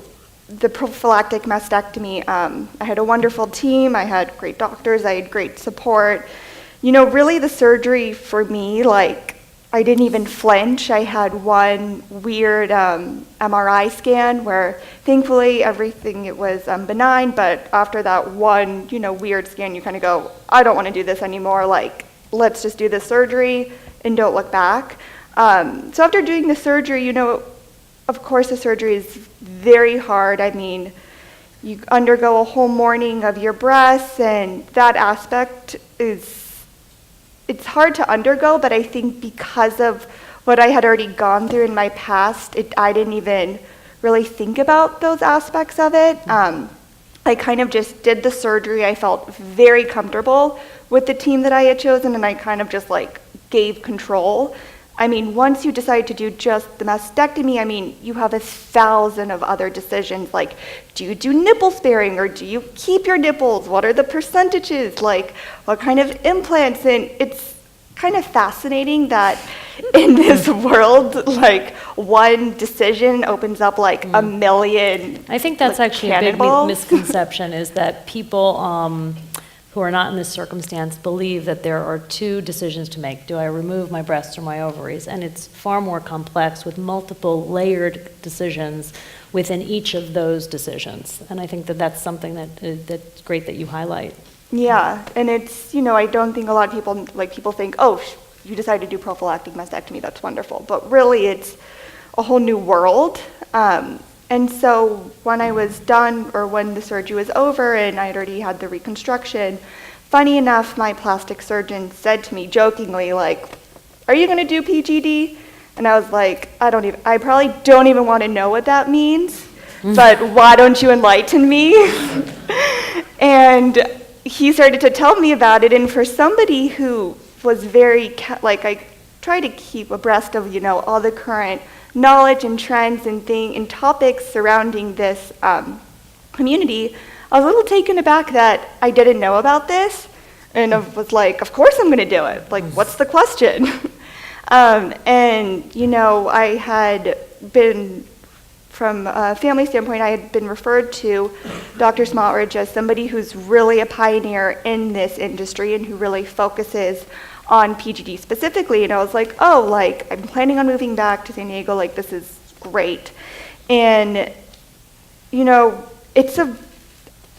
the prophylactic mastectomy, I had a wonderful team, I had great doctors, I had great support. Really the surgery for me, I didn't even flinch. I had one weird MRI scan where thankfully everything, it was benign, but after that one, weird scan, you kind of go, I don't want to do this anymore. Let's just do the surgery and don't look back. So after doing the surgery, of course the surgery is very hard. I mean, you undergo a whole morning of your breasts, and that aspect it's hard to undergo, but I think because of what I had already gone through in my past, I didn't even really think about those aspects of it. I kind of just did the surgery. I felt very comfortable with the team that I had chosen, and I kind of just gave control. I mean, once you decide to do just the mastectomy, I mean, you have 1,000 of other decisions, do you do nipple sparing, or do you keep your nipples? What are the percentages? What kind of implants? And it's kind of fascinating that in this world, one decision opens up a million. I think that's actually a big cannonballs. misconception, is that people who are not in this circumstance believe that there are two decisions to make. Do I remove my breasts or my ovaries? And it's far more complex with multiple layered decisions within each of those decisions. And I think that that's something that's great that you highlight. Yeah, and it's, I don't think a lot of people think, oh, you decided to do prophylactic mastectomy, that's wonderful. But really, it's a whole new world. And so when I was done, or when the surgery was over and I had already had the reconstruction, funny enough, my plastic surgeon said to me jokingly, are you going to do PGD? And I was like, I probably don't even want to know what that means, but why don't you enlighten me? And he started to tell me about it, and for somebody who was very, I try to keep abreast of, all the current knowledge and trends and topics surrounding this community, I was a little taken aback that I didn't know about this, and I was like, of course I'm going to do it. What's the question? And, I had been, from a family standpoint, I had been referred to Dr. Smaltridge as somebody who's really a pioneer in this industry and who really focuses on PGD specifically. And I was like, I'm planning on moving back to San Diego, this is great. And, it's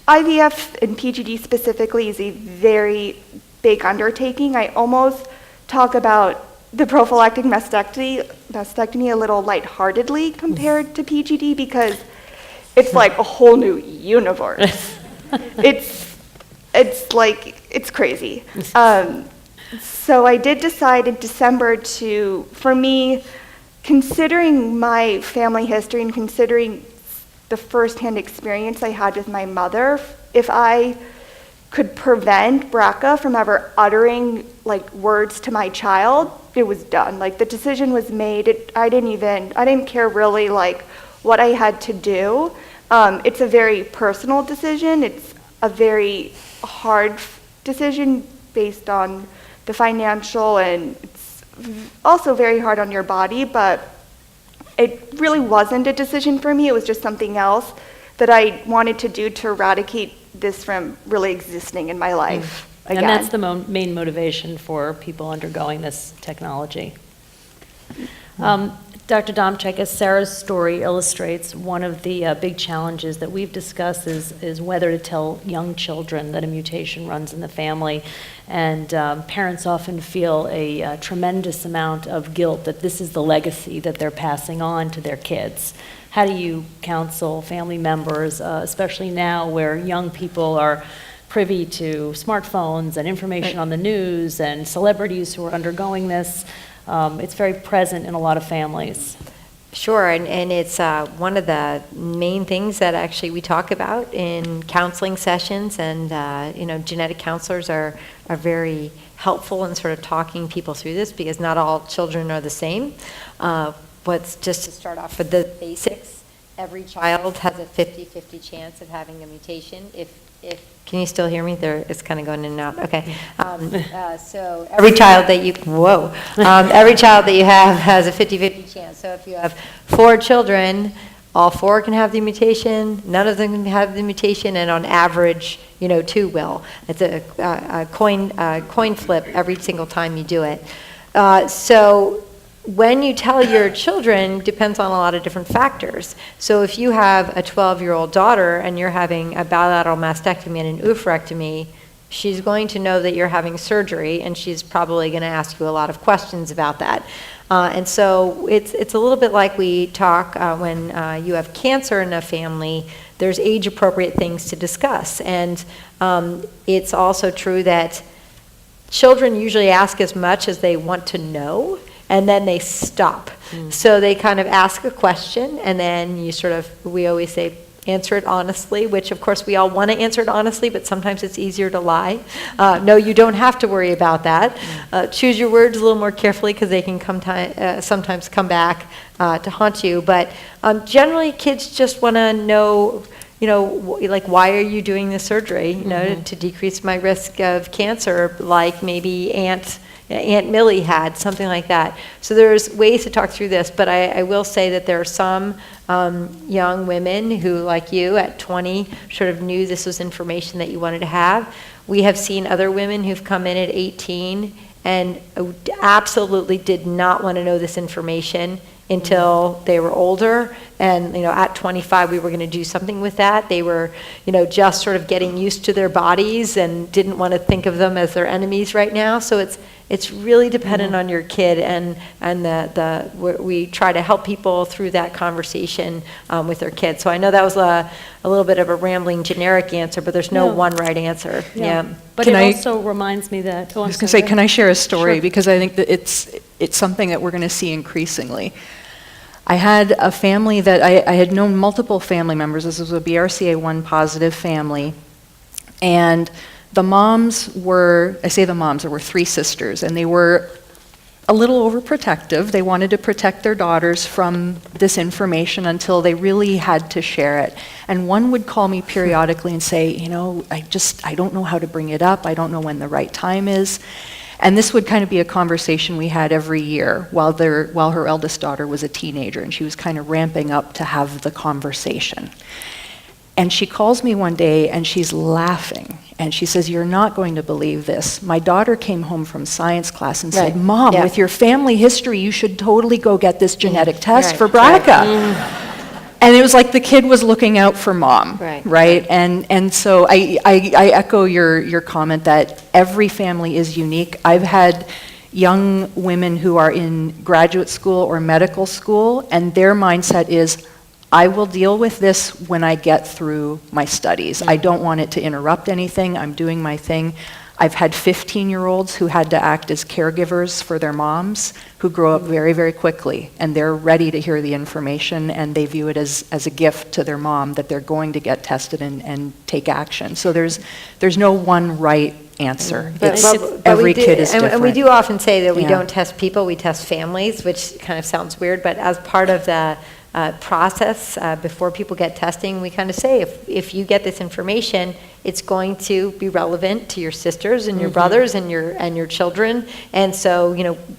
IVF and PGD specifically is a very big undertaking. I almost talk about the prophylactic mastectomy a little lightheartedly compared to PGD because it's a whole new universe. It's crazy. So I did decide in December for me, considering my family history and considering the firsthand experience I had with my mother, if I could prevent BRCA from ever uttering words to my child, it was done. The decision was made. I didn't care really what I had to do, It's a very personal decision. It's a very hard decision based on the financial, and it's also very hard on your body, but it really wasn't a decision for me. It was just something else that I wanted to do to eradicate this from really existing in my life again. And that's the main motivation for people undergoing this technology. Dr. Domchek, as Sarah's story illustrates, one of the big challenges that we've discussed is whether to tell young children that a mutation runs in the family. And parents often feel a tremendous amount of guilt that this is the legacy that they're passing on to their kids. How do you counsel family members, especially now where young people are privy to smartphones and information on the news and celebrities who are undergoing this? It's very present in a lot of families. Sure, and it's one of the main things that actually we talk about in counseling sessions, and genetic counselors are very helpful in sort of talking people through this, because not all children are the same. But just to start off with the basics, every child has a 50-50 chance of having a mutation. Can you still hear me? It's kind of going in and out. Okay. So every child that every child that you have has a 50-50 chance. So if you have 4 children, all 4 can have the mutation, none of them can have the mutation, and on average, 2 will. It's a coin flip every single time you do it. So when you tell your children, depends on a lot of different factors. So if you have a 12-year-old daughter and you're having a bilateral mastectomy and an oophorectomy, she's going to know that you're having surgery, and she's probably going to ask you a lot of questions about that. And so it's a little bit like we talk when you have cancer in a family, there's age-appropriate things to discuss. And it's also true that children usually ask as much as they want to know, and then they stop. So they kind of ask a question, and then we always say, answer it honestly, which of course we all want to answer it honestly, but sometimes it's easier to lie. No, you don't have to worry about that. Choose your words a little more carefully, because they can sometimes come back to haunt you. But generally, kids just want to know, like, why are you doing this surgery? To decrease my risk of cancer, like maybe Aunt Millie had, something like that. So there's ways to talk through this, but I will say that there are some young women who, like you, at 20, sort of knew this was information that you wanted to have. We have seen other women who've come in at 18 and absolutely did not want to know this information until they were older. And at 25 we were going to do something with that. They were just sort of getting used to their bodies and didn't want to think of them as their enemies right now. So it's really dependent on your kid, and we try to help people through that conversation with their kids. So I know that was a little bit of a rambling generic answer, but there's no one right answer. Yeah. But it also reminds me that, I was going to say, can I share a story? Sure. Because I think that it's something that we're going to see increasingly. I had a family that I had known multiple family members. This was a BRCA1 positive family. And the moms were, there were 3 sisters, and they were a little overprotective. They wanted to protect their daughters from this information until they really had to share it. And one would call me periodically and say, I don't know how to bring it up. I don't know when the right time is. And this would kind of be a conversation we had every year while her eldest daughter was a teenager, and she was kind of ramping up to have the conversation. And she calls me one day and she's laughing, and she says, "You're not going to believe this. My daughter came home from science class and said, Mom, with your family history, you should totally go get this genetic test for BRCA." And it was like the kid was looking out for mom, right? And so I echo your comment that every family is unique. I've had young women who are in graduate school or medical school, and their mindset is, I will deal with this when I get through my studies. I don't want it to interrupt anything. I'm doing my thing. I've had 15-year-olds who had to act as caregivers for their moms who grow up very, very quickly, and they're ready to hear the information, and they view it as a gift to their mom that they're going to get tested and take action. So there's no one right answer. Every kid is different. And we do often say that we don't test people, we test families, which kind of sounds weird, but as part of the process before people get testing. We kind of say, if you get this information, it's going to be relevant to your sisters and your brothers and your children. And so,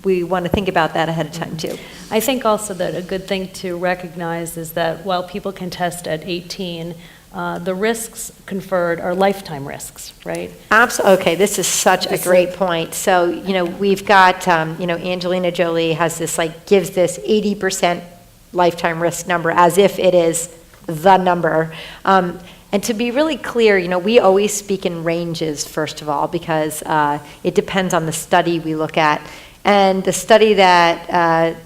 we want to think about that ahead of time too. I think also that a good thing to recognize is that while people can test at 18, the risks conferred are lifetime risks, right? Absolutely. Okay, this is such a great point. So, we've got, Angelina Jolie has this, gives this 80% lifetime risk number as if it is the number. And to be really clear, we always speak in ranges, first of all, because it depends on the study we look at. And the study that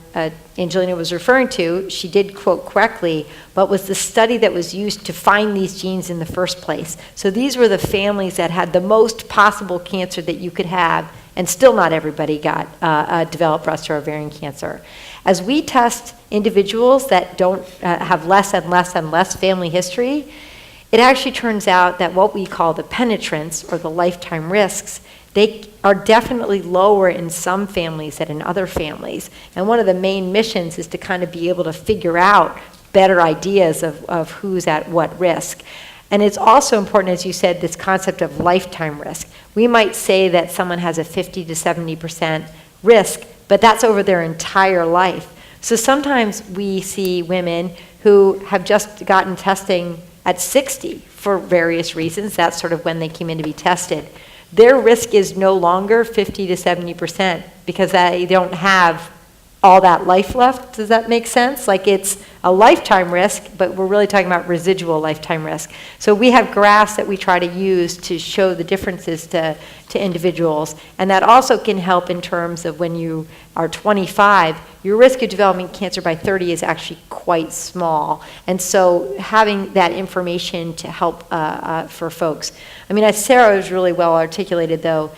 Angelina was referring to, she did quote correctly, but was the study that was used to find these genes in the first place. So these were the families that had the most possible cancer that you could have, and still not everybody got developed breast or ovarian cancer. As we test individuals that don't have less and less and less family history, it actually turns out that what we call the penetrance or the lifetime risks, they are definitely lower in some families than in other families. And one of the main missions is to kind of be able to figure out better ideas of who's at what risk. And it's also important, as you said, this concept of lifetime risk. We might say that someone has a 50 to 70% risk, but that's over their entire life. So sometimes we see women who have just gotten testing at 60 for various reasons. That's sort of when they came in to be tested. Their risk is no longer 50 to 70% because they don't have all that life left. Does that make sense? It's a lifetime risk, but we're really talking about residual lifetime risk. So we have graphs that we try to use to show the differences to individuals. And that also can help in terms of when you are 25, your risk of developing cancer by 30 is actually quite small. And so having that information to help for folks. As Sarah was really well articulated though,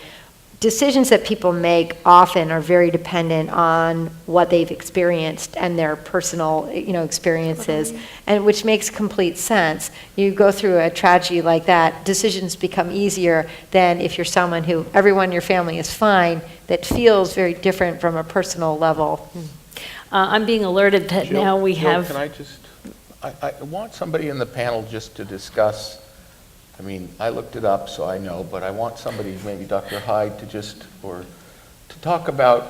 decisions that people make often are very dependent on what they've experienced and their personal, experiences, and which makes complete sense. You go through a tragedy like that, decisions become easier than if you're someone who everyone in your family is fine, that feels very different from a personal level. I'm being alerted that Jill, now we Jill, have... Can I just, I want somebody in the panel just to discuss, I looked it up, so I know, but I want somebody, maybe Dr. Hyde, to talk about,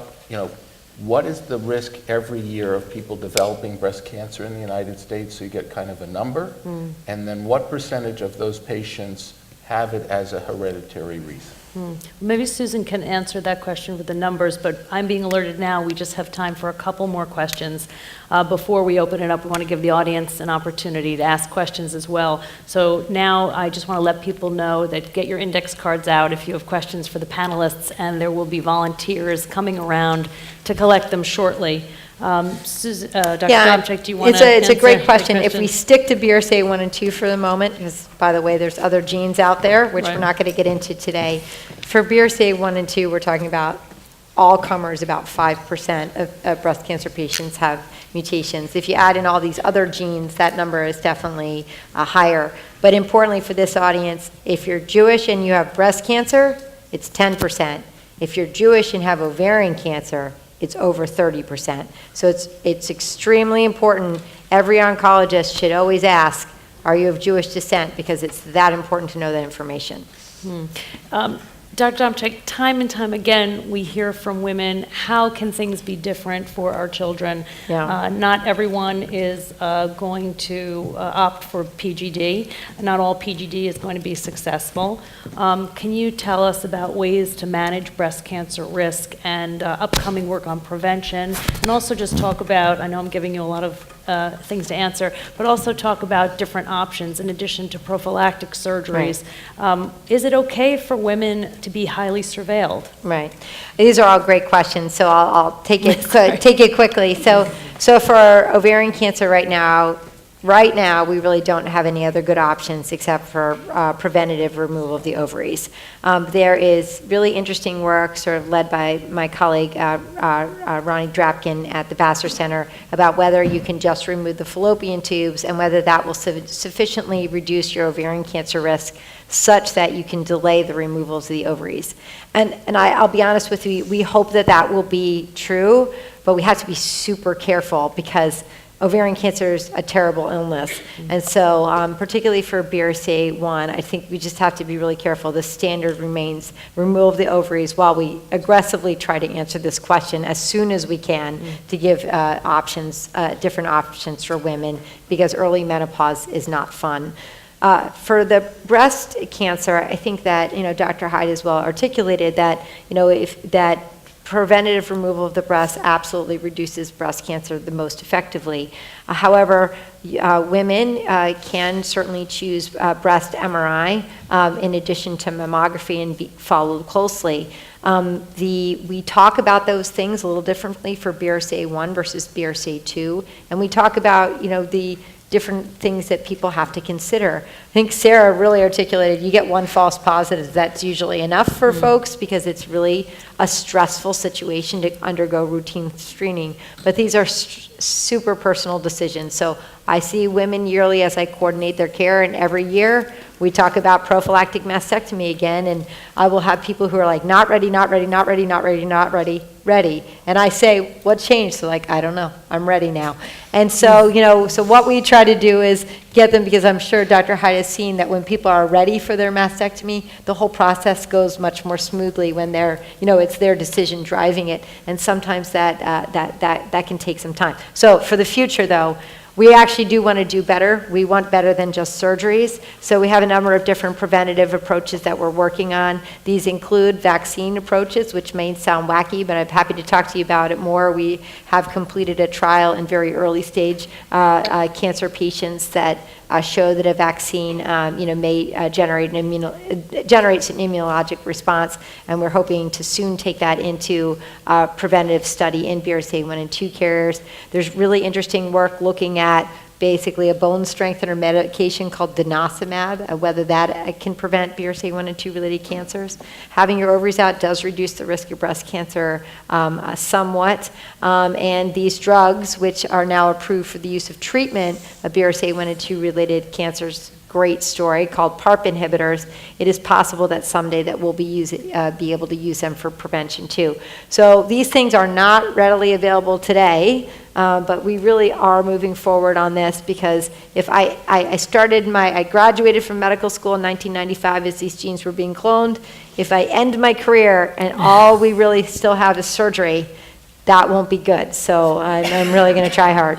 what is the risk every year of people developing breast cancer in the United States, so you get kind of a number, and then what percentage of those patients have it as a hereditary reason? Maybe Susan can answer that question with the numbers, but I'm being alerted now. We just have time for a couple more questions. Before we open it up, we want to give the audience an opportunity to ask questions as well. So now I just want to let people know that get your index cards out if you have questions for the panelists, and there will be volunteers coming around to collect them shortly. Dr. Domchek, do you want to It's a great question. the If we stick to BRCA 1 and 2 for the moment, because by the way, there's other genes out there, which Right. we're not going to get into today. For BRCA 1 and 2, we're talking about all comers, about 5% of breast cancer patients have mutations. If you add in all these other genes, that number is definitely higher. But importantly for this audience, if you're Jewish and you have breast cancer, it's 10%. If you're Jewish and have ovarian cancer, it's over 30%. So it's extremely important. Every oncologist should always ask, are you of Jewish descent? Because it's that important to know that information. Dr. Domchek, time and time again, we hear from women, how can things be different for our children? Yeah. Not everyone is going to opt for PGD. Not all PGD is going to be successful. Can you tell us about ways to manage breast cancer risk and upcoming work on prevention? And also just talk about, I know I'm giving you a lot of things to answer, but also talk about different options in addition to prophylactic surgeries. Right. Is it okay for women to be highly surveilled? Right. These are all great questions, so I'll take it Sorry. take it quickly. So for ovarian cancer right now, we really don't have any other good options except for preventative removal of the ovaries. There is really interesting work sort of led by my colleague Ronnie Drapkin at the Vassar Center about whether you can just remove the fallopian tubes and whether that will sufficiently reduce your ovarian cancer risk such that you can delay the removals of the ovaries. And I'll be honest with you, we hope that will be true, but we have to be super careful because ovarian cancer is a terrible illness. And so particularly for BRCA1, I think we just have to be really careful. The standard remains remove the ovaries while we aggressively try to answer this question as soon as we can to give options, different options for women, because early menopause is not fun. For the breast cancer, I think that, Dr. Hyde as well articulated that, if that preventative removal of the breast absolutely reduces breast cancer the most effectively. However, women can certainly choose breast MRI in addition to mammography and be followed closely. We talk about those things a little differently for BRCA1 versus BRCA2, and we talk about, the different things that people have to consider. I think Sarah really articulated, you get one false positive, that's usually enough for folks because it's really a stressful situation to undergo routine screening. But these are super personal decisions. So I see women yearly as I coordinate their care, and every year we talk about prophylactic mastectomy again, and I will have people who are like, not ready, not ready, not ready, not ready, not ready, ready. And I say, what changed? So like, I don't know, I'm ready now. And so, so what we try to do is get them, because I'm sure Dr. Hyde has seen that when people are ready for their mastectomy, the whole process goes much more smoothly when they're, it's their decision driving it. And sometimes that can take some time. So for the future though, we actually do want to do better. We want better than just surgeries. So we have a number of different preventative approaches that we're working on. These include vaccine approaches, which may sound wacky, but I'm happy to talk to you about it more. We have completed a trial in very early stage cancer patients that show that a vaccine, may generates an immunologic response, and we're hoping to soon take that into a preventative study in BRCA1 and 2 carriers. There's really interesting work looking at basically a bone strengthener medication called denosumab, whether that can prevent BRCA1 and 2 related cancers. Having your ovaries out does reduce the risk of breast cancer somewhat, and these drugs, which are now approved for the use of treatment of BRCA1 and 2 related cancers, great story, called PARP inhibitors. It is possible that someday that we'll be able to use them for prevention too. So these things are not readily available today, but we really are moving forward on this, because if I graduated from medical school in 1995 as these genes were being cloned. If I end my career and all we really still have is surgery, that won't be good. So I'm really going to try hard.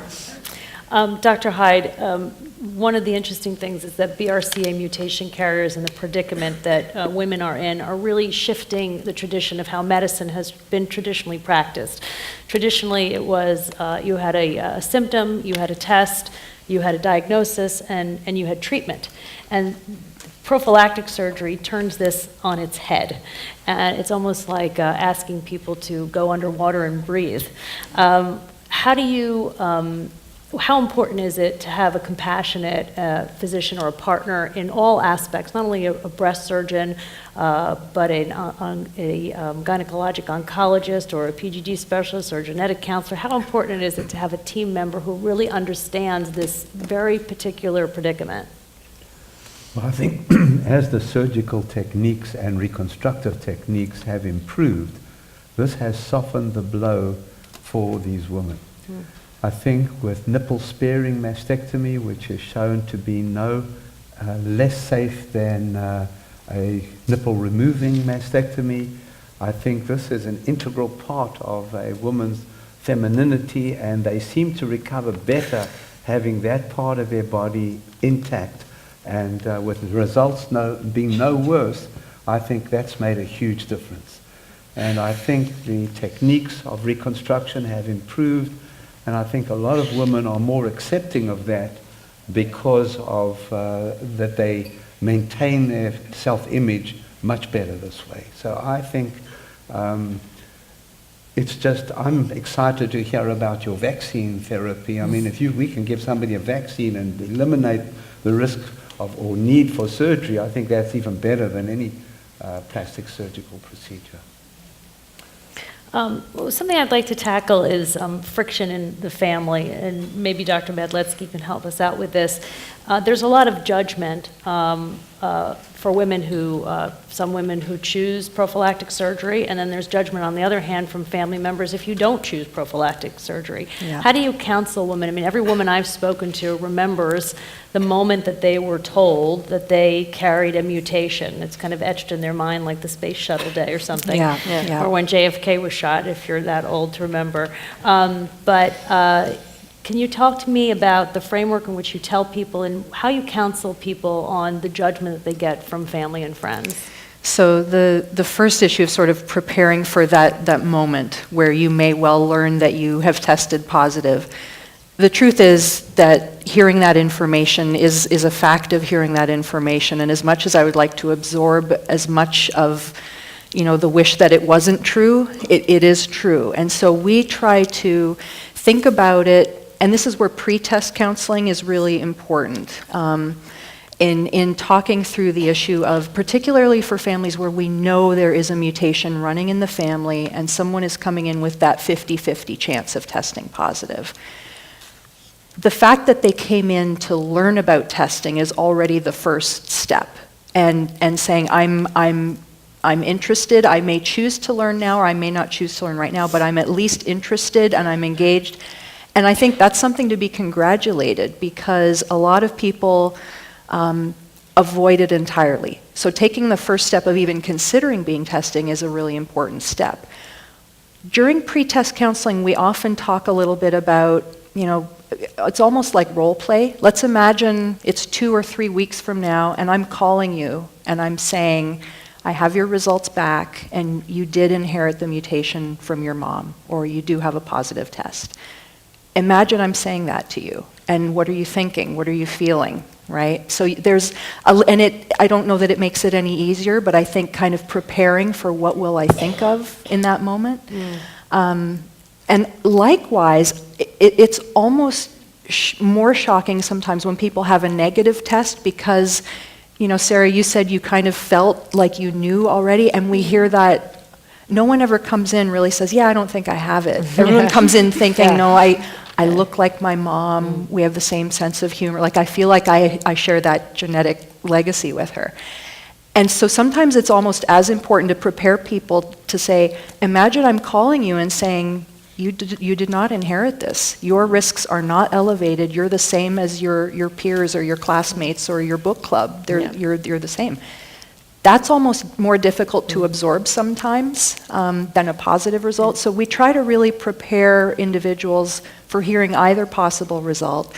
Dr. Hyde, one of the interesting things is that BRCA mutation carriers and the predicament that women are in are really shifting the tradition of how medicine has been traditionally practiced. Traditionally, it was you had a symptom, you had a test, you had a diagnosis, and you had treatment. And prophylactic surgery turns this on its head. And it's almost like asking people to go underwater and breathe. How important is it to have a compassionate physician or a partner in all aspects, not only a breast surgeon, but a gynecologic oncologist or a PGD specialist or a genetic counselor? How important is it to have a team member who really understands this very particular predicament? Well, I think as the surgical techniques and reconstructive techniques have improved, this has softened the blow for these women. I think with nipple-sparing mastectomy, which is shown to be no less safe than a nipple-removing mastectomy, I think this is an integral part of a woman's femininity, and they seem to recover better having that part of their body intact. And with the results being no worse, I think that's made a huge difference. And I think the techniques of reconstruction have improved, and I think a lot of women are more accepting of that because of that they maintain their self-image much better this way. So I think it's just, I'm excited to hear about your vaccine therapy. I mean, if we can give somebody a vaccine and eliminate the risk of or need for surgery, I think that's even better than any plastic surgical procedure. Something I'd like to tackle is friction in the family, and maybe Dr. Medletsky can help us out with this. There's a lot of judgment from for women who, some women who choose prophylactic surgery, and then there's judgment on the other hand from family members if you don't choose prophylactic surgery. Yeah. How do you counsel women? I mean, every woman I've spoken to remembers the moment that they were told that they carried a mutation. It's kind of etched in their mind like the space shuttle day or something. Yeah, yeah. Or when JFK was shot, if you're that old to remember. Can you talk to me about the framework in which you tell people and how you counsel people on the judgment that they get from family and friends? So the first issue of sort of preparing for that moment where you may well learn that you have tested positive. The truth is that hearing that information is a fact of hearing that information, and as much as I would like to absorb as much of the wish that it wasn't true, it is true. And so we try to think about it, and this is where pre-test counseling is really important. In talking through the issue of, particularly for families where we know there is a mutation running in the family and someone is coming in with that 50-50 chance of testing positive. The fact that they came in to learn about testing is already the first step, and saying, I'm interested. I may choose to learn now, or I may not choose to learn right now, but I'm at least interested and I'm engaged. And I think that's something to be congratulated, because a lot of people avoid it entirely. So taking the first step of even considering being testing is a really important step. During pre-test counseling, we often talk a little bit about, it's almost like role play. Let's imagine it's 2 or 3 weeks from now, and I'm calling you, and I'm saying, I have your results back, and you did inherit the mutation from your mom, or you do have a positive test. Imagine I'm saying that to you, and what are you thinking? What are you feeling, right? So I don't know that it makes it any easier, but I think kind of preparing for what will I think of in that moment. And likewise, it's almost more shocking sometimes when people have a negative test, because, Sarah, you said you kind of felt like you knew already, and we hear that. No one ever comes in really says, yeah, I don't think I have it. Everyone comes in thinking, no, I look like my mom, we have the same sense of humor, like I feel like I share that genetic legacy with her. And so sometimes it's almost as important to prepare people to say, imagine I'm calling you and saying, you did not inherit this. Your risks are not elevated. You're the same as your peers or your classmates or your book club. You're the same. That's almost more difficult to absorb sometimes than a positive result. So we try to really prepare individuals for hearing either possible result.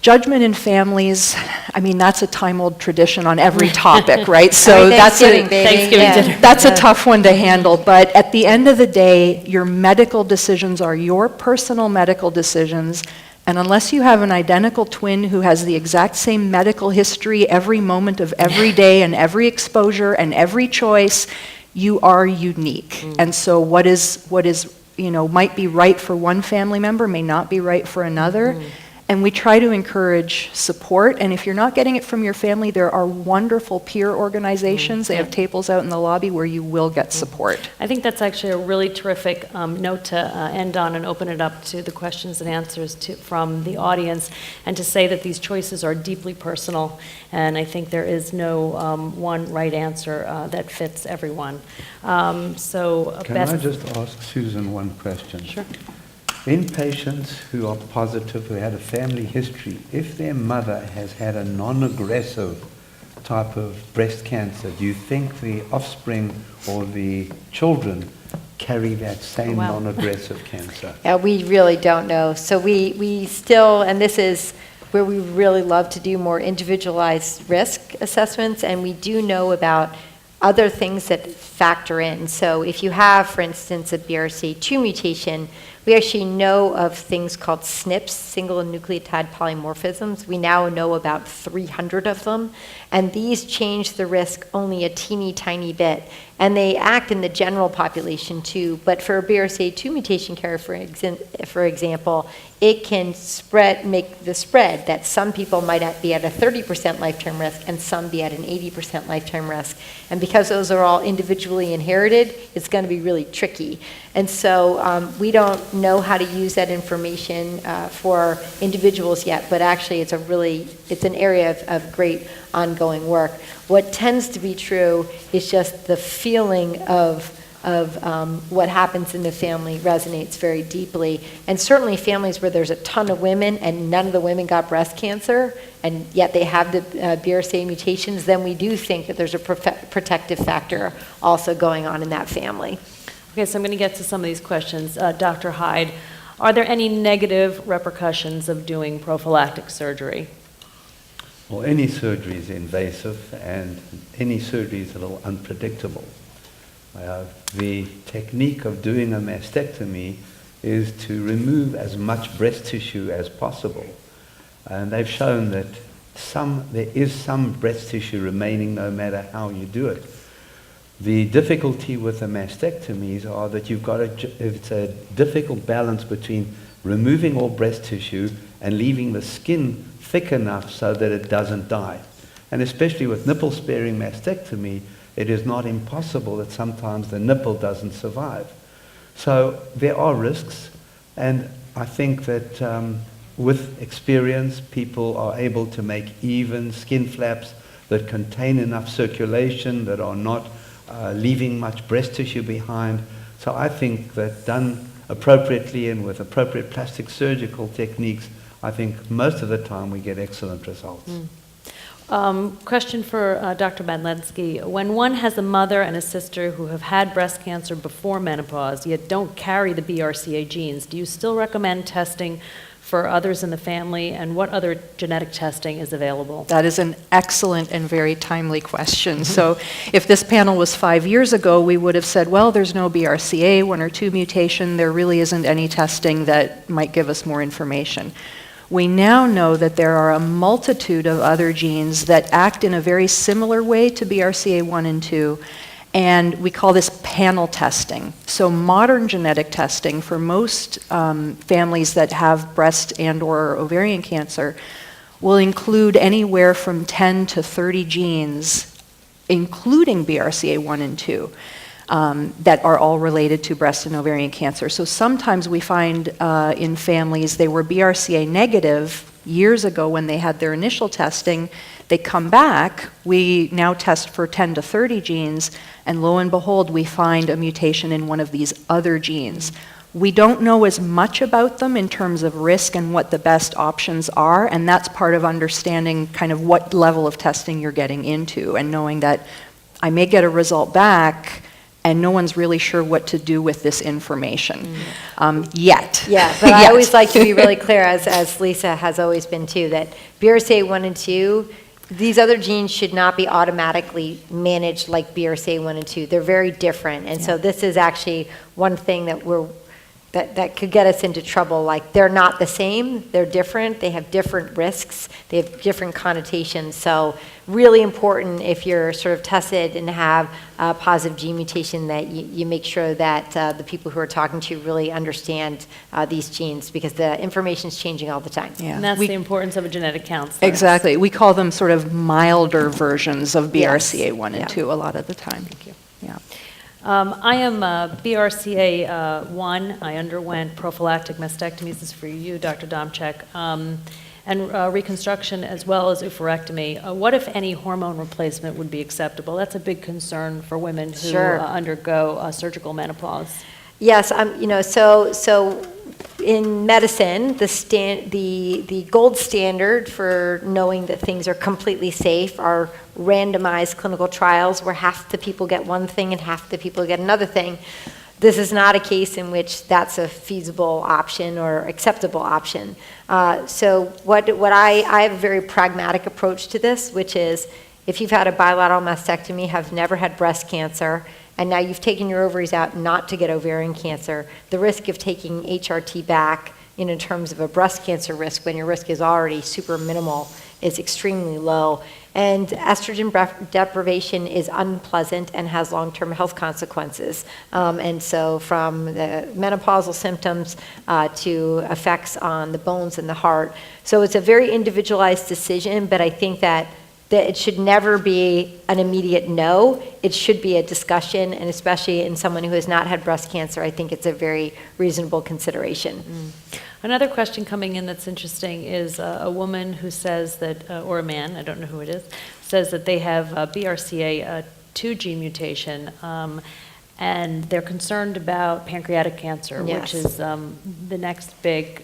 Judgment in families, that's a time-old tradition on every topic, right? So Thanksgiving, baby. Yeah. That's a tough one to handle. But at the end of the day, your medical decisions are your personal medical decisions. And unless you have an identical twin who has the exact same medical history every moment of every day and every exposure and every choice, you are unique. And so what is might be right for one family member may not be right for another. And we try to encourage support. And if you're not getting it from your family, there are wonderful peer organizations. They have tables out in the lobby where you will get support. I think that's actually a really terrific note to end on and open it up to the questions and answers from the audience, and to say that these choices are deeply personal, and I think there is no one right answer that fits everyone. Can I just ask Susan one question? Sure. In patients who are positive, who had a family history, if their mother has had a non-aggressive type of breast cancer, do you think the offspring or the children carry that same non-aggressive cancer? Yeah, we really don't know. So we still, and this is where we really love to do more individualized risk assessments, and we do know about other things that factor in. So if you have, for instance, a BRCA2 mutation, we actually know of things called SNPs, single nucleotide polymorphisms. We now know about 300 of them, and these change the risk only a teeny tiny bit. And they act in the general population too, but for a BRCA2 mutation carrier, for example, it can make the spread that some people might be at a 30% lifetime risk and some be at an 80% lifetime risk. And because those are all individually inherited, it's going to be really tricky. And so we don't know how to use that information for individuals yet, but actually it's an area of great ongoing work. What tends to be true is just the feeling of what happens in the family resonates very deeply. And certainly families where there's a ton of women and none of the women got breast cancer, and yet they have the BRCA mutations, then we do think that there's a protective factor also going on in that family. Okay, so I'm going to get to some of these questions. Dr. Hyde, are there any negative repercussions of doing prophylactic surgery? Well, any surgery is invasive, and any surgery is a little unpredictable. The technique of doing a mastectomy is to remove as much breast tissue as possible. And they've shown that there is some breast tissue remaining no matter how you do it. The difficulty with the mastectomies are that it's a difficult balance between removing all breast tissue and leaving the skin thick enough so that it doesn't die. And especially with nipple-sparing mastectomy, it is not impossible that sometimes the nipple doesn't survive. So there are risks, and I think that with experience, people are able to make even skin flaps that contain enough circulation, that are not leaving much breast tissue behind. So I think that done appropriately and with appropriate plastic surgical techniques, I think most of the time we get excellent results. Question for Dr. Madlensky. When one has a mother and a sister who have had breast cancer before menopause, yet don't carry the BRCA genes, do you still recommend testing for others in the family, and what other genetic testing is available? That is an excellent and very timely question. So if this panel was 5 years ago, we would have said, well, there's no BRCA, 1 or 2 mutation, there really isn't any testing that might give us more information. We now know that there are a multitude of other genes that act in a very similar way to BRCA1 and 2, and we call this panel testing. So modern genetic testing for most families that have breast and or ovarian cancer will include anywhere from 10 to 30 genes, including BRCA1 and 2. That are all related to breast and ovarian cancer. So sometimes we find in families they were BRCA negative years ago when they had their initial testing. They come back, we now test for 10 to 30 genes, and lo and behold, we find a mutation in one of these other genes. We don't know as much about them in terms of risk and what the best options are, and that's part of understanding kind of what level of testing you're getting into and knowing that I may get a result back and no one's really sure what to do with this information yet. Yeah, but I always like to be really clear, as Lisa has always been too, that BRCA1 and 2, these other genes should not be automatically managed like BRCA1 and 2. They're very different, and so this is actually one thing that could get us into trouble. Like, they're not the same, they're different, they have different risks, they have different connotations. So really important if you're sort of tested and have a positive gene mutation that you make sure that the people who are talking to you really understand these genes, because the information's changing all the time. Yeah. And that's the importance of a genetic counselor. Exactly. We call them sort of milder versions of BRCA1 Yes. and 2 a lot of the time. Thank you. Yeah. I am BRCA1. I underwent prophylactic mastectomies. This is for you, Dr. Domchek, and reconstruction as well as oophorectomy. What, if any, hormone replacement would be acceptable? That's a big concern for women who Sure. undergo surgical menopause. Yes, so in medicine, the gold standard for knowing that things are completely safe are randomized clinical trials where half the people get one thing and half the people get another thing. This is not a case in which that's a feasible option or acceptable option. So I have a very pragmatic approach to this, which is if you've had a bilateral mastectomy, have never had breast cancer, and now you've taken your ovaries out not to get ovarian cancer, the risk of taking HRT back in terms of a breast cancer risk when your risk is already super minimal is extremely low. And estrogen deprivation is unpleasant and has long-term health consequences. And so from the menopausal symptoms to effects on the bones and the heart. So it's a very individualized decision, but I think that it should never be an immediate no. It should be a discussion, and especially in someone who has not had breast cancer, I think it's a very reasonable consideration. Another question coming in that's interesting is a woman who says that, or a man, I don't know who it is, says that they have BRCA 2 gene mutation, and they're concerned about pancreatic cancer, Yes. which is the next big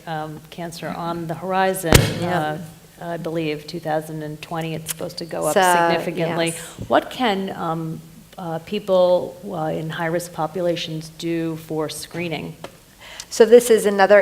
cancer on the horizon. Yeah. I believe 2020, it's supposed to go up So, significantly. yes. What can people in high-risk populations do for screening? So this is another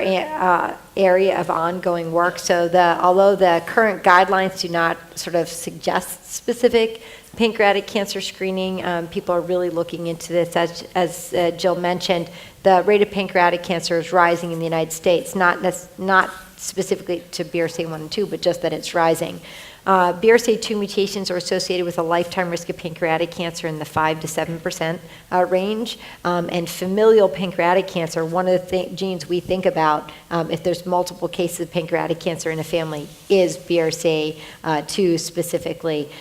area of ongoing work. So although the current guidelines do not sort of suggest specific pancreatic cancer screening, people are really looking into this. As Jill mentioned, the rate of pancreatic cancer is rising in the United States, not specifically to BRCA1 and 2, but just that it's rising. BRCA2 mutations are associated with a lifetime risk of pancreatic cancer in the 5 to 7% range. And familial pancreatic cancer, one of the genes we think about if there's multiple cases of pancreatic cancer in a family is BRCA2 specifically.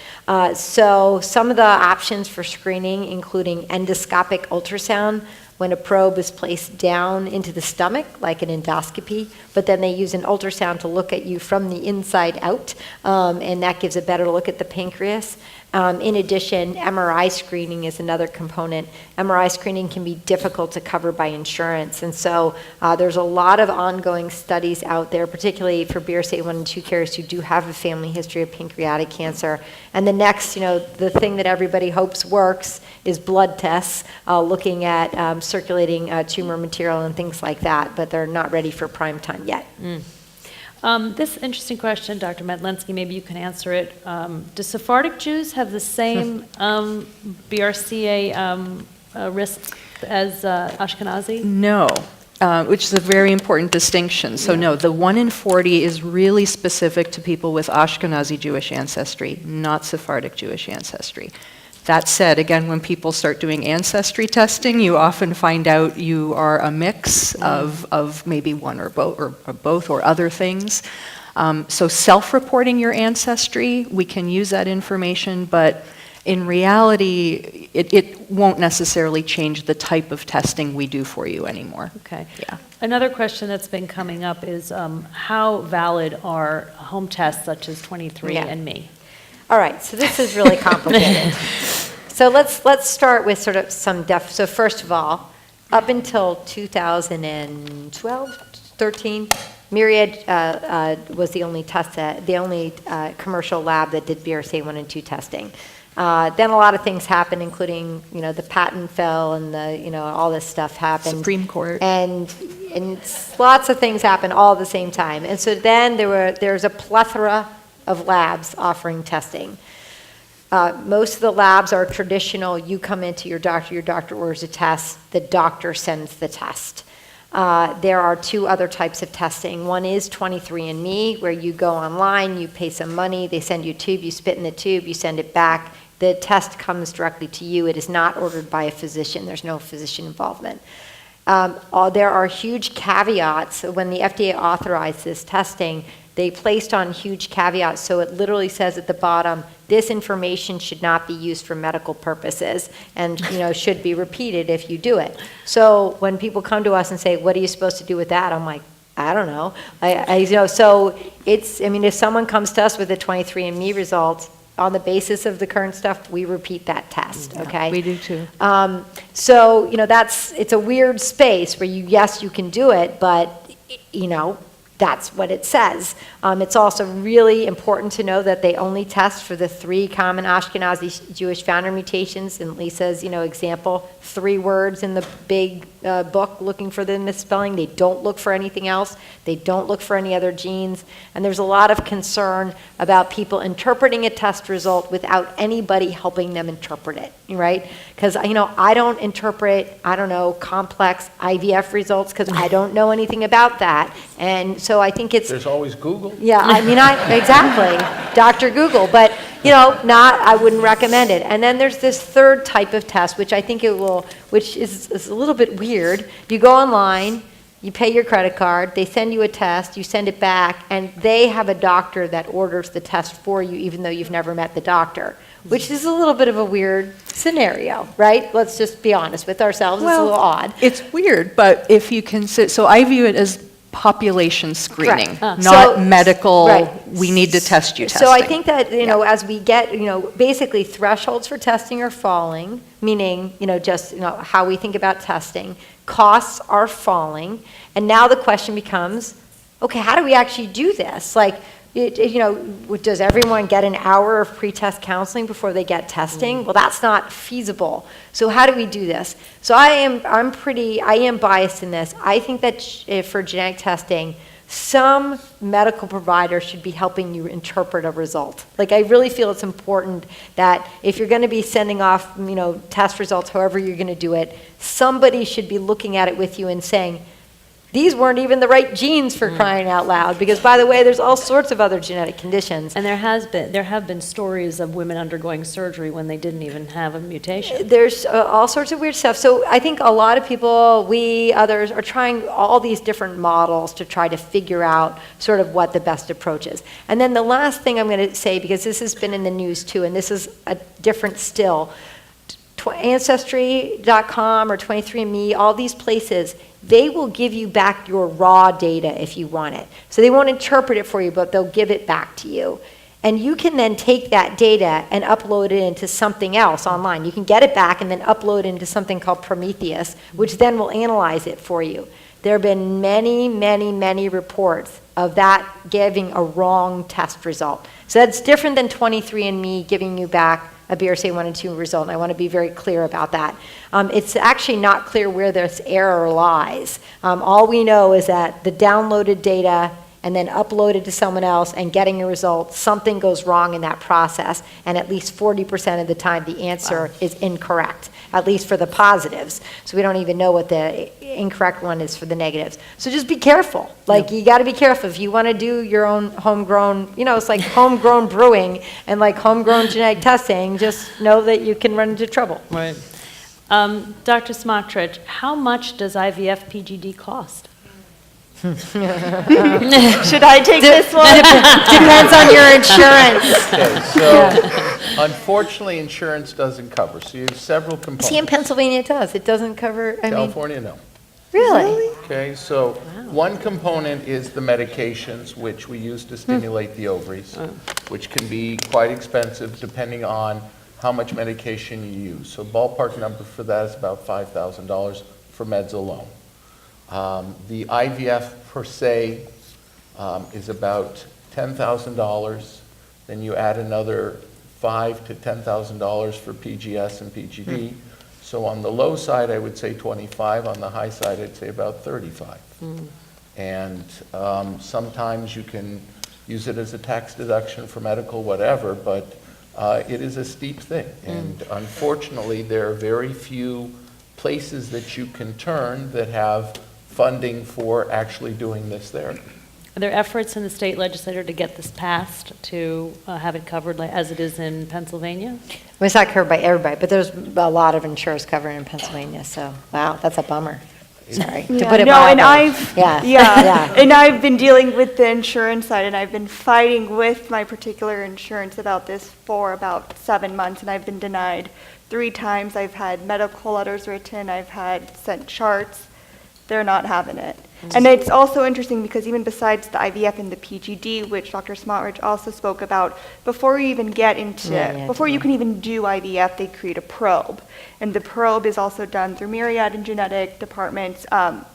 So some of the options for screening, including endoscopic ultrasound, when a probe is placed down into the stomach, like an endoscopy, but then they use an ultrasound to look at you from the inside out, and that gives a better look at the pancreas. In addition, MRI screening is another component. MRI screening can be difficult to cover by insurance, and so there's a lot of ongoing studies out there, particularly for BRCA1 and 2 carriers who do have a family history of pancreatic cancer. And the next, the thing that everybody hopes works is blood tests, looking at circulating tumor material and things like that, but they're not ready for prime time yet. This interesting question, Dr. Medlensky, maybe you can answer it. Do Sephardic Jews have the same BRCA risk as Ashkenazi? No, which is a very important distinction. So no, the 1 in 40 is really specific to people with Ashkenazi Jewish ancestry, not Sephardic Jewish ancestry. That said, again, when people start doing ancestry testing, you often find out you are a mix of maybe one or both or other things. So self-reporting your ancestry, we can use that information, but in reality, it won't necessarily change the type of testing we do for you anymore. Okay. Yeah. Another question that's been coming up is how valid are home tests such as 23andMe? All right, so this is really complicated. So let's start with sort of some so first of all, up until 2012, 13, Myriad was the only commercial lab that did BRCA1 and 2 testing. Then a lot of things happened, including the patent fell and all this stuff happened. Supreme Court. And lots of things happened all at the same time. And so then there's a plethora of labs offering testing. Most of the labs are traditional. You come into your doctor orders a test, the doctor sends the test. There are 2 other types of testing. One is 23andMe, where you go online, you pay some money, they send you a tube, you spit in the tube, you send it back. The test comes directly to you. It is not ordered by a physician. There's no physician involvement. There are huge caveats. When the FDA authorized this testing, they placed on huge caveats, so it literally says at the bottom, this information should not be used for medical purposes and should be repeated if you do it. So when people come to us and say, what are you supposed to do with that? I'm like, I don't know. So if someone comes to us with a 23andMe result, on the basis of the current stuff, we repeat that test, okay? We do too. So, it's a weird space where you can do it, but, that's what it says. It's also really important to know that they only test for the 3 common Ashkenazi Jewish founder mutations. In Lisa's, example, 3 words in the big book looking for the misspelling. They don't look for anything else. They don't look for any other genes. And there's a lot of concern about people interpreting a test result without anybody helping them interpret it, right? Because, I don't interpret, complex IVF results because I don't know anything about that. And So I think it's, There's always Google. yeah, I mean, exactly, Dr. Google, but, I wouldn't recommend it. And then there's this third type of test, which I think which is a little bit weird. You go online, you pay your credit card, they send you a test, you send it back, and they have a doctor that orders the test for you, even though you've never met the doctor, which is a little bit of a weird scenario, right? Let's just be honest with ourselves, it's a little odd. It's weird, but if you consider, so I view it as population screening, Correct. not So- medical, right. we need to test you testing. So I think that, as we get, basically thresholds for testing are falling, meaning, just, how we think about testing. Costs are falling. And now the question becomes, okay, how do we actually do this? Like, does everyone get an hour of pre-test counseling before they get testing? Well, that's not feasible. So how do we do this? So I am biased in this. I think that for genetic testing, some medical provider should be helping you interpret a result. Like, I really feel it's important that if you're going to be sending off, test results, however you're going to do it, somebody should be looking at it with you and saying, these weren't even the right genes for crying out loud, because, by the way, there's all sorts of other genetic conditions. And there have been stories of women undergoing surgery when they didn't even have a mutation. There's all sorts of weird stuff. So I think a lot of people, others, are trying all these different models to try to figure out sort of what the best approach is. And then the last thing I'm going to say, because this has been in the news too, and this is a different still, Ancestry.com or 23andMe, all these places, they will give you back your raw data if you want it. So they won't interpret it for you, but they'll give it back to you. And you can then take that data and upload it into something else online. You can get it back and then upload it into something called Prometheus, which then will analyze it for you. There have been many, many, many reports of that giving a wrong test result. So that's different than 23andMe giving you back a BRCA1 and 2 result, and I want to be very clear about that. It's actually not clear where this error lies. All we know is that the downloaded data and then uploaded to someone else and getting a result, something goes wrong in that process, and at least 40% of the time the answer is incorrect, at least for the positives. So we don't even know what the incorrect one is for the negatives. So just be careful. Like, you got to be careful. If you want to do your own homegrown, it's like homegrown brewing and like homegrown genetic testing, just know that you can run into trouble. Right. Dr. Smotrich, how much does IVF PGD cost? Should I take this one? Depends on your insurance. Okay, so unfortunately, insurance doesn't cover, so you have several components. See, in Pennsylvania it does. It doesn't cover, California, no. really? Okay, so one component is the medications, which we use to stimulate the ovaries, which can be quite expensive depending on how much medication you use. So ballpark number for that is about $5,000 for meds alone. The IVF per se is about $10,000. Then you add another $5,000 to $10,000 for PGS and PGD. So on the low side, I would say 25. On the high side, I'd say about 35. And sometimes you can use it as a tax deduction for medical, whatever, but it is a steep thing. And unfortunately, there are very few places that you can turn that have funding for actually doing this therapy. Are there efforts in the state legislature to get this passed, to have it covered as it is in Pennsylvania? Well, it's not covered by everybody, but there's a lot of insurers covered in Pennsylvania, so, wow, that's a bummer. Sorry, to put it No, and mildly. Yeah. and I've been dealing with the insurance side, and I've been fighting with my particular insurance about this for about 7 months, and I've been denied 3 times. I've had medical letters written, I've had sent charts. They're not having it. And it's also interesting because even besides the IVF and the PGD, which Dr. Smotrich also spoke about, before you even get into, before you can even do IVF, they create a probe. And the probe is also done through Myriad and genetic departments,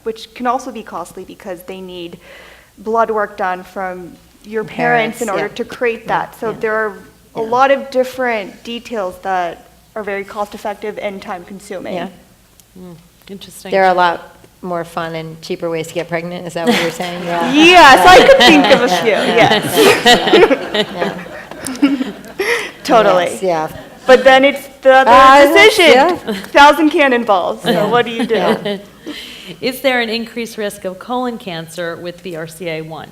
which can also be costly because they need blood work done from your parents in order to create that. So there are a lot of different details that are very cost effective and time consuming. Yeah. Interesting. There are a lot more fun and cheaper ways to get pregnant, is that what you're saying? Yeah. Yes, I could think of a few, yes. Totally. Yes, yeah. But then it's the other decision. yeah. 1,000 cannonballs, so what do you do? Is there an increased risk of colon cancer with BRCA1?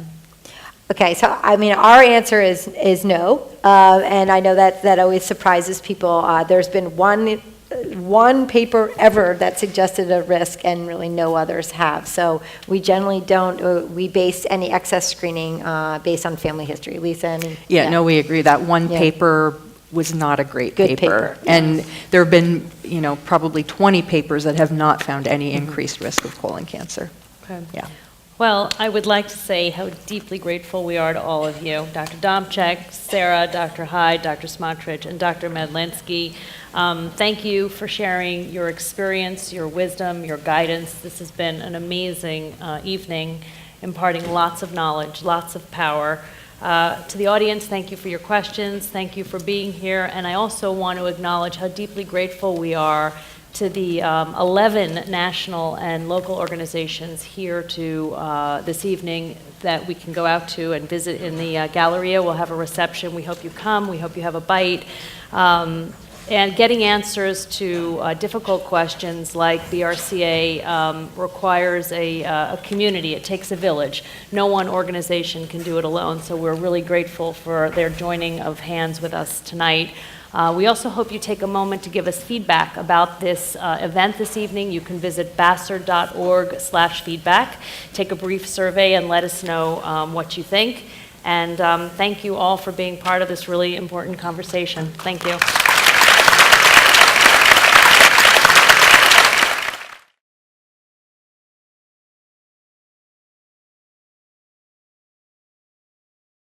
Okay, so I mean, our answer is no, and I know that always surprises people. There's been one paper ever that suggested a risk, and really no others have. So we generally don't. We base any excess screening based on family history. Lisa, any? Yeah, no, we agree. That one Yeah. paper was not a great Good paper. paper, yeah. And there have been, probably 20 papers that have not found any increased risk of colon cancer. Okay. Yeah. Well, I would like to say how deeply grateful we are to all of you, Dr. Domchek, Sarah, Dr. Hyde, Dr. Smotrich, and Dr. Medlinsky. Thank you for sharing your experience, your wisdom, your guidance. This has been an amazing evening, imparting lots of knowledge, lots of power. To the audience, thank you for your questions. Thank you for being here. And I also want to acknowledge how deeply grateful we are to the 11 national and local organizations here to this evening that we can go out to and visit in the Galleria. We'll have a reception. We hope you come. We hope you have a bite. And getting answers to difficult questions like BRCA requires a community. It takes a village. No one organization can do it alone, so we're really grateful for their joining of hands with us tonight. We also hope you take a moment to give us feedback about this event this evening. You can visit vassar.org/feedback. Take a brief survey and let us know what you think. And thank you all for being part of this really important conversation. Thank you.